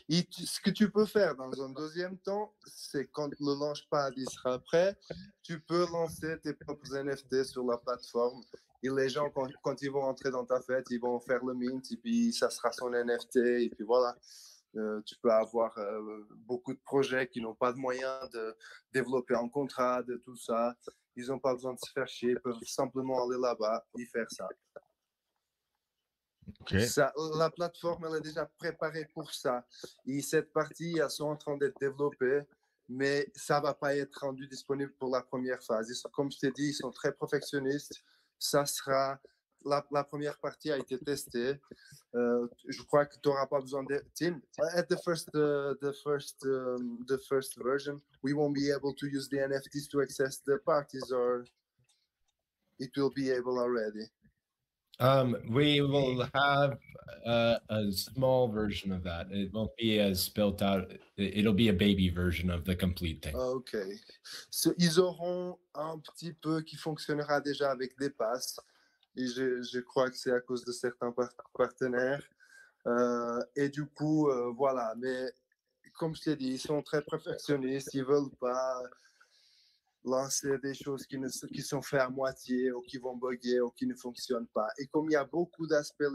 Et ce que tu peux faire dans un deuxième temps, c'est quand le launchpad il sera prêt, tu peux lancer tes propres NFT sur la plateforme. Et les gens, quand ils vont entrer dans ta fête, ils vont faire le mint et puis ça sera son NFT. Et puis voilà, tu peux avoir beaucoup de projets qui n'ont pas de moyens de développer un contrat, de tout ça. Ils n'ont pas besoin de se faire chier, ils peuvent simplement aller là-bas et faire ça. Okay. Ça, la plateforme, elle est déjà préparée pour ça. Et cette partie, elles sont en train d'être développées, mais ça ne va pas être rendu disponible pour la première phase. Comme je t'ai dit, ils sont très perfectionnistes. Ça sera... La première partie a été testée. Je crois que tu n'auras pas besoin de... Tim, at the first version, we won't be able to use the NFTs to access the parties, or it will be able already. We will have a small version of that. It won't be as built out. It'll be a baby version of the complete thing. OK. Ils auront un petit peu qui fonctionnera déjà avec des passes. Et je crois que c'est à cause de certains partenaires. Et du coup, voilà. Mais comme je t'ai dit, ils sont très perfectionnistes. Ils ne veulent pas lancer des choses qui sont faites à moitié ou qui vont bugger ou qui ne fonctionnent pas. Et comme il y a beaucoup d'aspects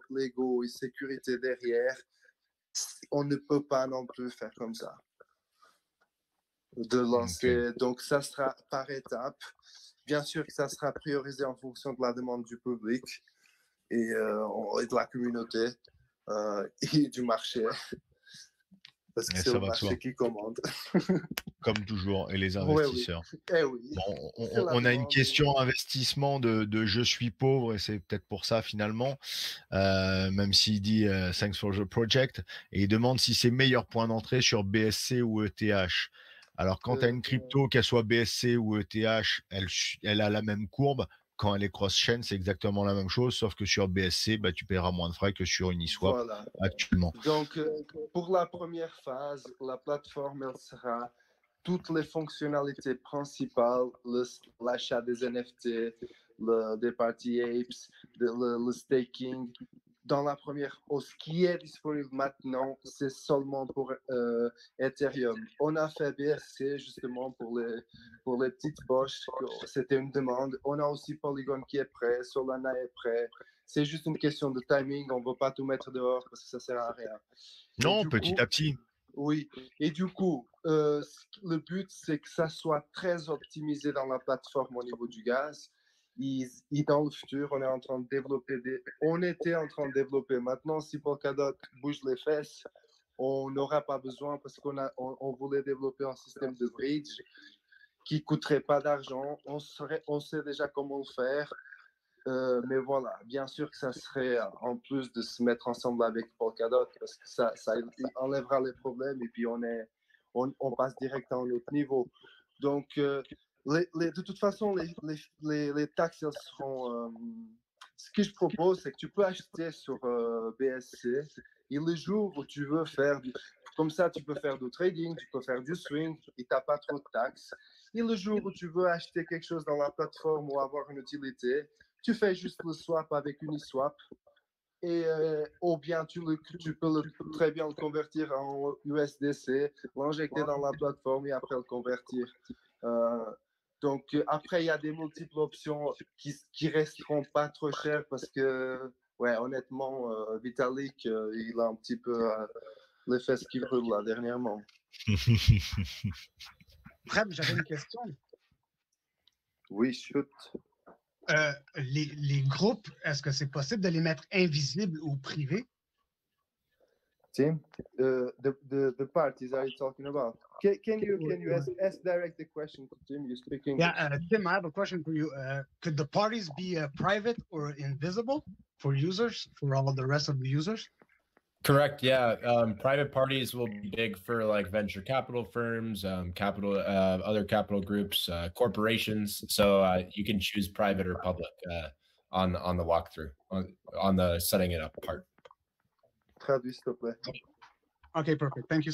légaux et sécurité derrière, on ne peut pas non plus faire comme ça. De lancer. Okay. Donc, ça sera par étapes. Bien sûr que ça sera priorisé en fonction de la demande du public et de la communauté et du marché. Parce que c'est le marché qui commande. Comme toujours, et les investisseurs. Oui, oui. Bon, on a une question investissement de je suis pauvre, et c'est peut-être pour ça finalement, même s'il dit thanks for the project, et il demande si c'est meilleur point d'entrée sur BSC ou ETH. Alors, quand tu as une crypto, qu'elle soit BSC ou ETH, elle a la même courbe. Quand elle est cross-chain, c'est exactement la même chose, sauf que sur BSC, tu paieras moins de frais que sur Uniswap actuellement. Donc, pour la première phase, la plateforme, elle sera toutes les fonctionnalités principales, l'achat des NFT, des party apes, le staking. Dans la première, ce qui est disponible maintenant, c'est seulement pour Ethereum. On a fait BSC justement pour les petites poches. C'était une demande. On a aussi Polygon qui est prêt, Solana est prêt. C'est juste une question de timing. On ne va pas tout mettre dehors parce que ça ne sert à rien. Non, petit à petit. Oui. Et du coup, le but, c'est que ça soit très optimisé dans la plateforme au niveau du gaz. Et dans le futur, on était en train de développer. Maintenant, si Polkadot bouge les fesses, on n'aura pas besoin parce qu'on voulait développer un système de bridge qui ne coûterait pas d'argent. On sait déjà comment le faire. Mais voilà, bien sûr que ça serait en plus de se mettre ensemble avec Polkadot parce que ça enlèvera les problèmes et puis on passe direct à un autre niveau. Donc, De toute façon, les taxes, elles seront. Ce que je propose, c'est que tu peux acheter sur BSC et le jour où tu veux faire comme ça, tu peux faire du trading, tu peux faire du swing et tu n'as pas trop de taxes. Et le jour où tu veux acheter quelque chose dans la plateforme ou avoir une utilité, tu fais juste le swap avec Uniswap. Et ou bien tu peux très bien le convertir en USDC, l'injecter dans la plateforme et après le convertir. Donc après, il y a des multiples options qui resteront pas trop chères parce que, ouais, honnêtement, Vitalik, il a un petit peu les fesses qui brûlent là dernièrement. Fred, j'avais une question. Oui, shoot. Les groupes, est-ce que c'est possible de les mettre invisibles ou privés? Tim, the parties are you talking about? Can you ask direct the question to Tim? You speak English. Yeah, Tim, I have a question for you. Could the parties be private or invisible for users, for all of the rest of the users? Correct. Yeah. Private parties will be big for like venture capital firms, other capital groups, corporations. So you can choose private or public on the walkthrough, on the setting it up part. Traduis, s'il te plaît. Okay, perfect. Thank you.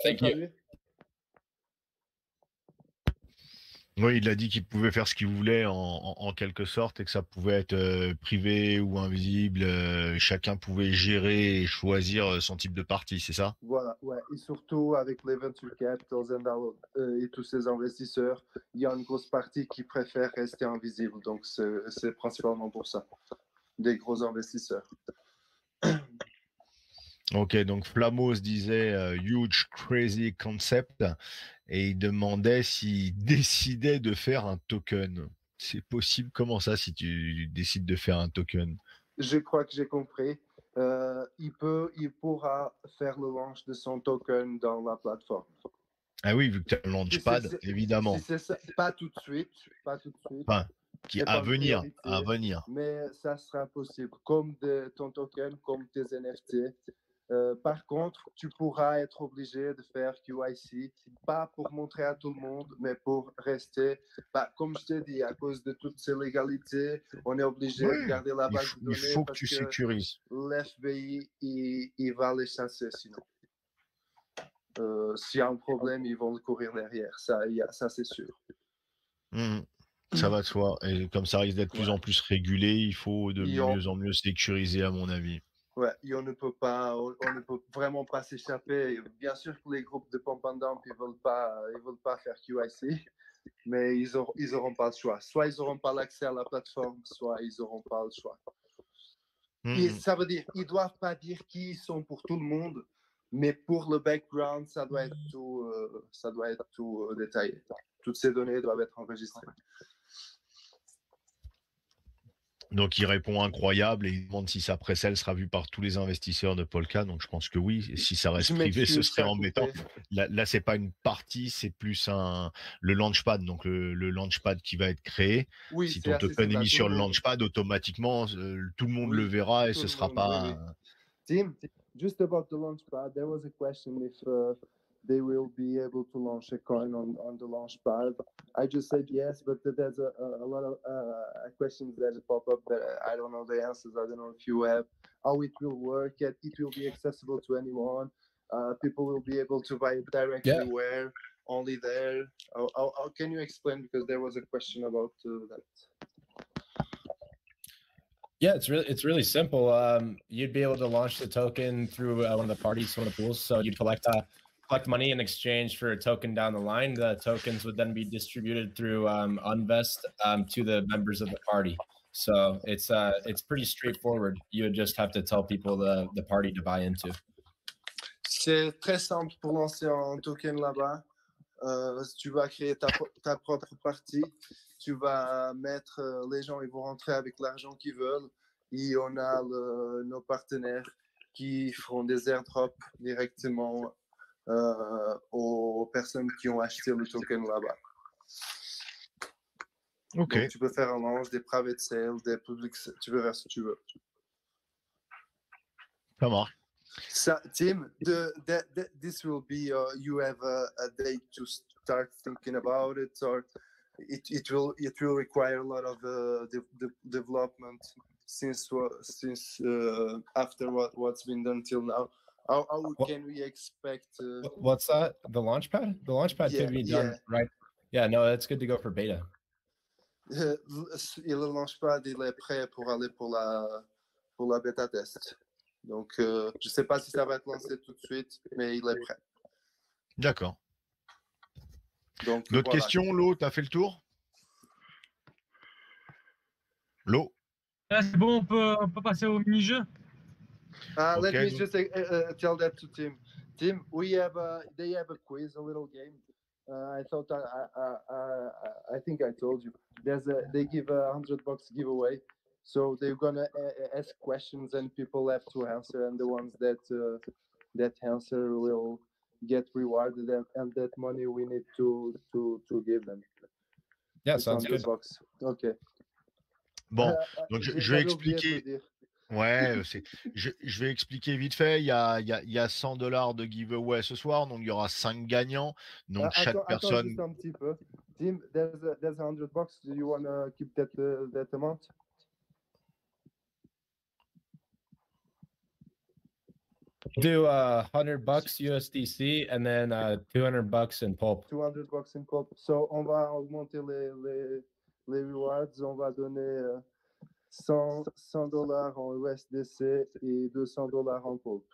Thank you. Oui, il a dit qu'il pouvait faire ce qu'il voulait en quelque sorte et que ça pouvait être privé ou invisible. Chacun pouvait gérer et choisir son type de partie, c'est ça? Voilà, ouais. Et surtout avec les venture capitals et tous ces investisseurs, il y a une grosse partie qui préfère rester invisible. Donc c'est principalement pour ça, des gros investisseurs. Ok, donc Flamos disait huge crazy concept et il demandait s'il décidait de faire un token. C'est possible? Comment ça si tu décides de faire un token? Je crois que j'ai compris. Il pourra faire le launch de son token dans la plateforme. Ah oui, vu que tu as un launchpad, évidemment. Si ça, pas tout de suite. Enfin, à venir. Mais ça sera possible, comme ton token, comme tes NFT. Par contre, tu pourras être obligé de faire QIC, pas pour montrer à tout le monde, mais pour rester. Comme je t'ai dit, à cause de toutes ces légalités, on est obligé de garder la base de données. Il faut que tu sécurises. L'FBI, il va les chasser sinon. S'il y a un problème, ils vont le courir derrière. Ça c'est sûr. Ça va de soi. Et comme ça risque d'être de plus en plus régulé, il faut de mieux en mieux sécuriser, à mon avis. Ouais, et on ne peut vraiment pas s'échapper. Bien sûr que les groupes de pump and dump, ils veulent pas faire QIC, mais ils auront pas le choix. Soit ils n'auront pas l'accès à la plateforme, soit ils n'auront pas le choix. Et ça veut dire, ils doivent pas dire qui ils sont pour tout le monde, mais pour le background, ça doit être tout détaillé. Toutes ces données doivent être enregistrées. Donc il répond incroyable et il demande si sa pré-sale sera vue par tous les investisseurs de Polka. Donc je pense que oui. Et si ça reste privé, ce serait embêtant. Là, c'est pas une partie, c'est plus le launchpad. Donc le launchpad qui va être créé. Oui, si ton token est mis sur le launchpad, automatiquement tout le monde le verra et ce sera pas. Tim, just about the launchpad, there was a question if they will be able to launch a coin on the launchpad. I just said yes, but there's a lot of questions that pop up that I don't know the answers. I don't know if you have how it will work. It will be accessible to anyone. People will be able to buy it directly where, only there. How can you explain? Because there was a question about that. Yeah, it's really simple. You'd be able to launch the token through one of the parties, one of the pools. So you'd collect money in exchange for a token down the line. The tokens would then be distributed through Unvest to the members of the party. So it's pretty straightforward. You would just have to tell people the party to buy into. C'est très simple pour lancer un token là-bas. Si tu vas créer ta propre partie, tu vas mettre les gens, ils vont rentrer avec l'argent qu'ils veulent. Et on a nos partenaires qui feront des airdrops directement aux personnes qui ont acheté le token là-bas. Ok. Donc, tu peux faire un launch, des private sales, des public sales, tu peux faire ce que tu veux. Ça marche. Tim, this will be, you have a date start thinking about it, or it will require a lot of development since after what's been done till now. How can we expect? What's that? The Launchpad? The Launchpad could be done right. Yeah, no, that's good to go for beta. Et le Launchpad, il est prêt pour aller pour la bêta test. Donc, je ne sais pas si ça va être lancé tout de suite, mais il est prêt. D'accord. Donc, d'autres questions, Lo, tu as fait le tour? Lo? Là, c'est bon, on peut passer au mini-jeu. Let me just tell that to Tim. Tim, they have a quiz, a little game. I thought I think I told you. They give $100 giveaway, so they're gonna ask questions and people have to answer, and the ones that answer will get rewarded, and that money we need to give them. Yeah, sounds good. $100. Okay. Bon, donc je vais expliquer. Ouais, je vais expliquer vite fait. Il y a $100 de giveaway ce soir, donc il y aura 5 gagnants. Donc chaque personne. Attends, juste un petit peu. Tim, there's $100. Do you want to keep that amount? Do $100 USDC and then $200 in pulp. $200 in pulp. So on va augmenter les rewards. On va donner $100 en USDC et $200 en pulp.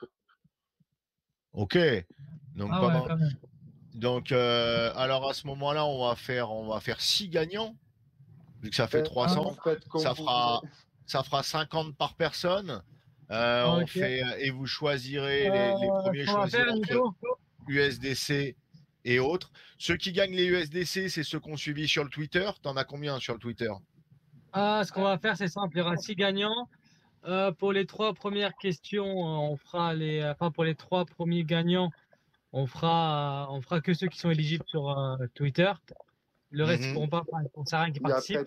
Ok. Donc Donc alors à ce moment-là, on va faire 6 gagnants. Vu que ça fait 300, ça fera 50 par personne. On fait et vous choisirez les premiers choisiront entre USDC et autres. Ceux qui gagnent les USDC, c'est ceux qu'on suivi sur le Twitter. T'en as combien sur le Twitter? Ce qu'on va faire, c'est simple. Il y aura 6 gagnants. Pour les 3 premières questions, on fera pour les 3 premiers gagnants, on fera que ceux qui sont éligibles sur Twitter. Le reste, ils ne pourront pas, on ne sait rien qui participe.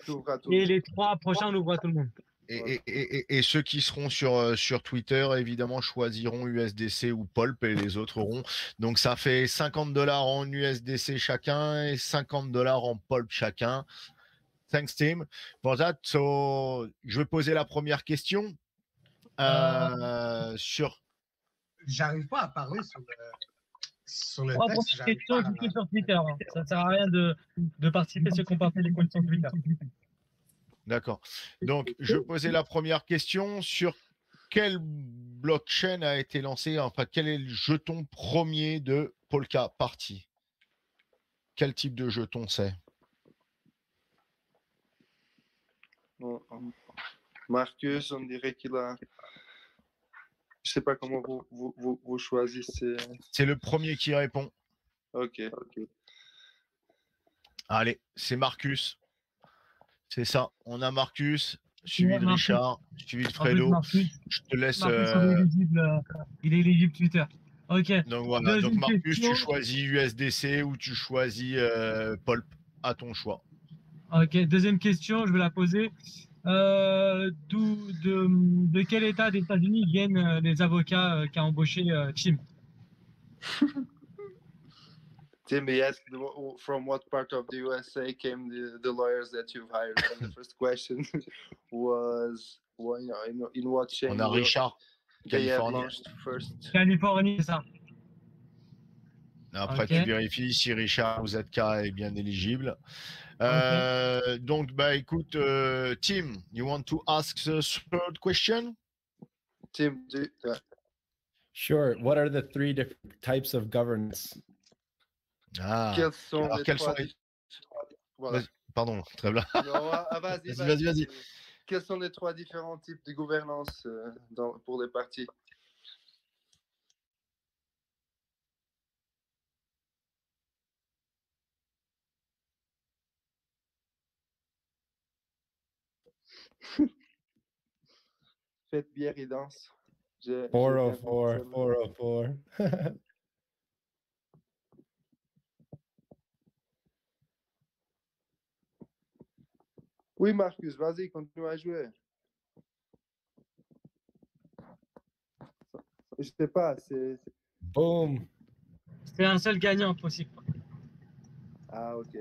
Et les 3 prochains, on ouvre à tout le monde. Et ceux qui seront sur Twitter, évidemment, choisiront USDC ou Pulp et les autres auront. Donc, ça fait $50 en USDC chacun et $50 en Pulp chacun. Thanks, Tim, for that. So, je vais poser la première question. J'arrive pas à parler sur le texte. Question sur Twitter. Hein. Ça ne sert à rien de participer ceux qui ont pas fait les questions Twitter. D'accord. Donc, je posais la première question sur quelle blockchain a été lancé, enfin, quel est le jeton premier de Polka Party? Quel type de jeton c'est? Marcus, on dirait qu'il a... Je sais pas comment vous choisissez. C'est le premier qui répond. Ok. Allez, c'est Marcus. C'est ça. On a Marcus, suivi de Richard, suivi de Fredo. Je te laisse. Il est éligible Twitter. Ok. Donc voilà. Donc Marcus, tu choisis USDC ou tu choisis Pulp, à ton choix. Ok. Deuxième question, je vais la poser. De quel état des États-Unis viennent les avocats qui a embauché Tim? Tim, he asked from what part of the USA came the lawyers that you've hired. And the first question was, in what chain? On a Richard, Californie. Californie, c'est ça. Après, tu vérifies si Richard ZK est bien éligible. Donc, écoute, Tim, you want to ask the third question? Tim, Sure. What are the 3 different types of governance? Quels sont les Voilà. Pardon, très bien. Vas-y. Quels sont les 3 différents types de gouvernance pour les partis? Faites bière et danse. 404. Oui, Marcus, vas-y, continue à jouer. Je sais pas, c'est... Boom. C'est un seul gagnant possible. Ah, ok.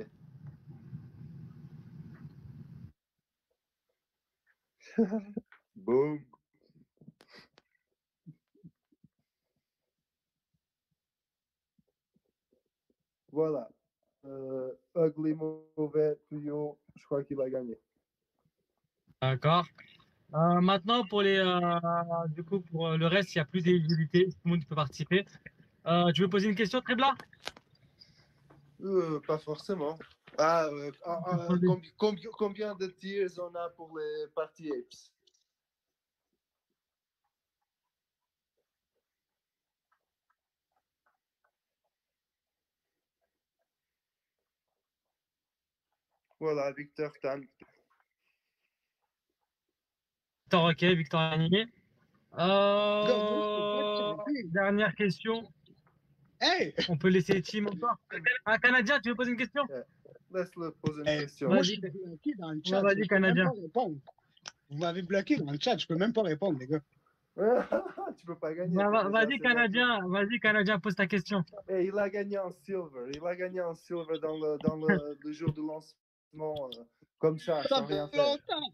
Boom. Voilà. Ugly mauvais tuyau, je crois qu'il va gagner. D'accord. Maintenant, du coup, pour le reste, il n'y a plus d'éligibilité. Tout le monde peut participer. Tu veux poser une question, Trebla? Pas forcément. Combien de tiers on a pour les Party Apes? Voilà, Victor Tan. Victor, ok, Victor animé. Dernière question. Hey! On peut laisser Tim encore. Ah, Canadien, tu veux poser une question? Laisse-le poser une Hey, question. moi, Vas-y. je suis bloqué dans le Ouais, chat. vas-y, Je peux même Canadien. pas répondre. Vous m'avez bloqué dans le chat. Je peux même pas répondre, les gars. Tu peux pas gagner. Bah, t'as déjà vas-y, assez Canadien, pose ta question. Et il a gagné en silver. Il a gagné en silver dans le jour de lancement, comme ça, Ça sans rien fait faire. longtemps.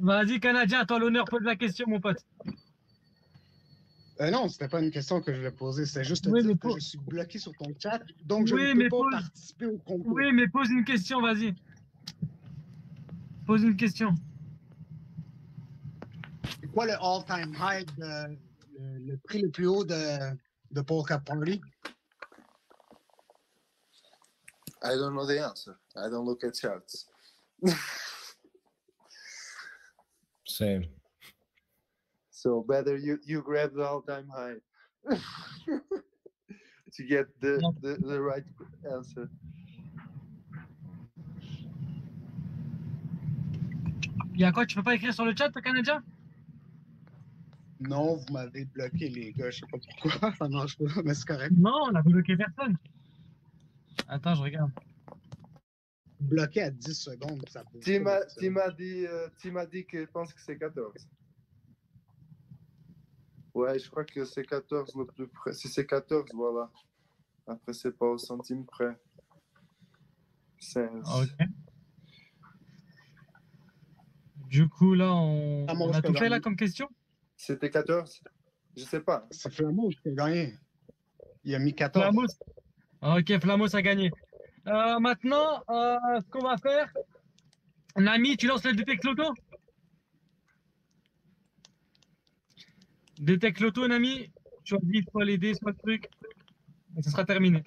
Vas-y, Canadien, à toi l'honneur, pose la question, mon pote. Non, c'était pas une question que je voulais poser. C'est juste te Oui, dire mais que je suis bloqué sur ton chat, donc je Oui, ne peux mais pas pose- participer au concours. Oui, mais pose une question, vas-y. Pose une question. C'est quoi le all-time high, le prix le plus haut de Polka Party? I don't know the answer. I don't look at charts. Same. So better you grab the all-time high to get the right answer. Il y a quoi, tu peux pas écrire sur le chat, Canadien? Non, vous m'avez bloqué, les gars. Je sais pas pourquoi. Ça marche pas, mais c'est correct. Non, on a bloqué personne. Attends, je regarde. Bloqué à 10 secondes, ça bouge Tim pas, a dit qu'il pense que c'est 14. Ouais, je crois que c'est 14 le plus près. Si c'est 14, voilà. Après, c'est pas au centime près. 16. Ok. Du coup, là, on a tout fait là comme question? C'était 14? Je sais pas. C'est Flamos qui a gagné. Il a mis 14. Flamos. Ok, Flamos a gagné. Maintenant, ce qu'on va faire, Nami, tu lances le Detect Loto? Detect Loto, Nami. Tu as dit soit les dés, soit le truc. Et ce sera terminé.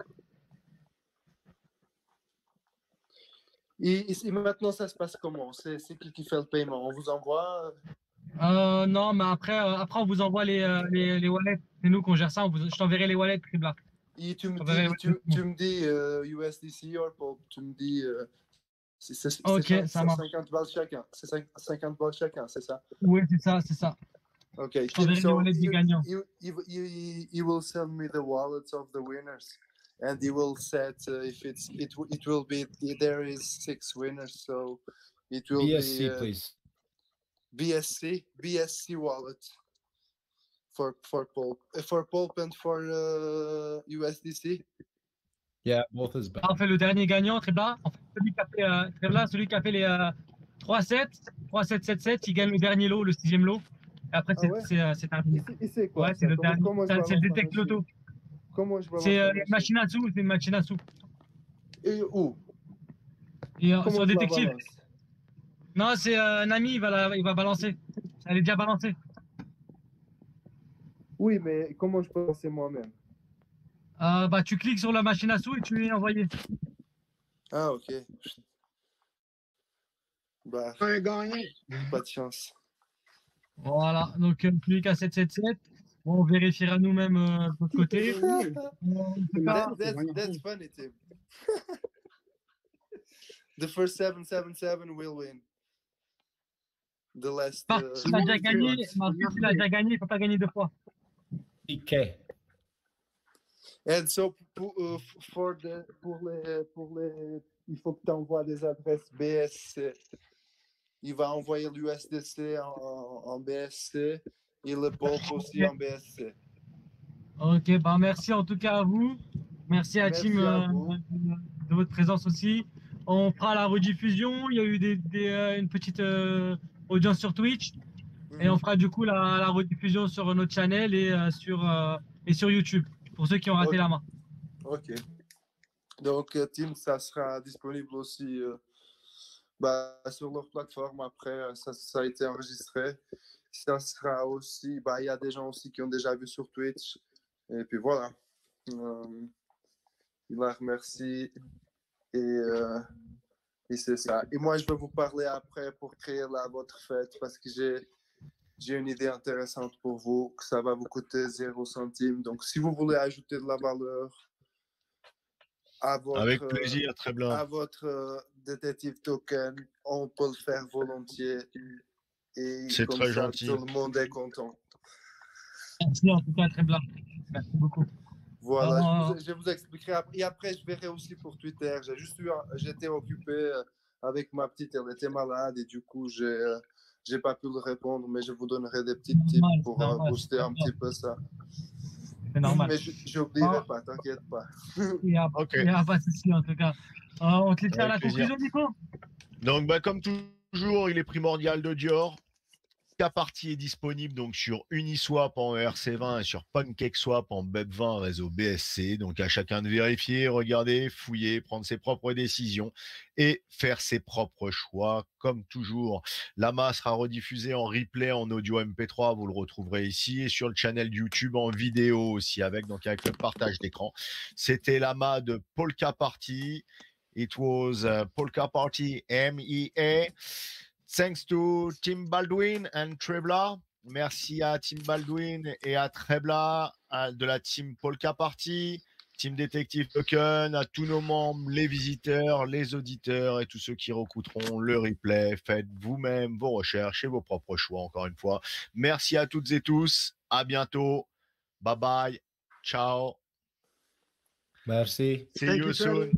Et maintenant, ça se passe comment? C'est qui fait le paiement? On vous envoie? Non, mais après, on vous envoie les wallets. C'est nous qu'on gère ça. Je t'enverrai les wallets, Tribla. Et tu me dis USDC or tu me dis c'est Ok, ça marche. 50 balles chacun. C'est 50 balles chacun, c'est ça? Oui, c'est ça, c'est ça. Ok. Je t'enverrai les wallets du gagnant. You will send me the wallets of the winners, and you will set if it will be there is 6 winners, so it will BSC, be please. BSC wallet for Pulp and for USDC. Yeah, both is bad. On fait le dernier gagnant, Tribla. En fait, celui qui a fait les 3-7, 3-7-7-7, il gagne le dernier lot, le 6e lot. Et après, c'est terminé. Et c'est quoi? Ouais, c'est le dernier. C'est le Detect Loto. Comment je vois C'est une machine à sous, c'est une machine à sous. Et où? Et Comment sur je la détective. balance? Non, c'est Nami, il va balancer. Elle est déjà balancée. Oui, mais comment je peux lancer moi-même? Bah, tu cliques sur la machine à sous et tu lui envoyer. Ah, ok. Bah, Un gagnant. pas de chance. Voilà, donc celui qui a 777, bon, on vérifiera nous-mêmes de l'autre côté. That's funny, Tim. The first 777 will win. The last. Il a déjà gagné, Marcus, il a déjà gagné, il ne peut pas gagner deux fois. DK. And so, pour les, il faut que tu envoies des adresses BSC. Il va envoyer l'USDC en BSC et le Pulp aussi en BSC. Ok, bah merci en tout cas à vous. Merci à Merci Team à vous. de votre présence aussi. On fera la rediffusion. Il y a eu une petite audience sur Twitch. Et on fera du coup la rediffusion sur notre channel et sur YouTube, pour ceux qui ont raté la main. Ok. Donc, Team, ça sera disponible aussi sur leur plateforme. Après, ça a été enregistré. Ça sera aussi, il y a des gens aussi qui ont déjà vu sur Twitch. Et puis voilà. Il la remercie. Et c'est ça. Et moi, je vais vous parler après pour créer votre fête parce que j'ai une idée intéressante pour vous, que ça va vous coûter 0 centime. Donc, si vous voulez ajouter de la valeur Avec plaisir, très bien. à votre détective token, on peut le faire volontiers. Et C'est comme très ça, gentil. tout le monde est content. Merci en tout cas, très bien. Merci beaucoup. Voilà, je vous expliquerai après. Et après, je verrai aussi pour Twitter. J'étais occupé avec ma petite, elle était malade et du coup, j'ai pas pu le répondre, mais je vous donnerai des petits tips pour booster un petit peu ça. C'est normal. Mais je n'oublierai pas, t'inquiète pas. Il n'y a pas de souci en tout cas. On te laisse faire la conclusion, Nico. Donc, comme toujours, il est primordial de Dior. La partie est disponible donc sur Uniswap en ERC20 et sur PancakeSwap en BEP20 réseau BSC. Donc à chacun de vérifier, regarder, fouiller, prendre ses propres décisions et faire ses propres choix. Comme toujours, l'AMA sera rediffusée en replay en audio MP3. Vous le retrouverez ici et sur le channel YouTube en vidéo aussi avec le partage d'écran. C'était l'AMA de Polka Party. It was Polka Party MEA. Thanks to Tim Baldwin and Trebla. Merci à Tim Baldwin et à Trebla de la team Polka Party, team Détective Token, à tous nos membres, les visiteurs, les auditeurs et tous ceux qui réécouteront le replay. Faites vous-même vos recherches et vos propres choix encore une fois. Merci à toutes et tous. À bientôt. Bye bye. Ciao. Merci. See you soon.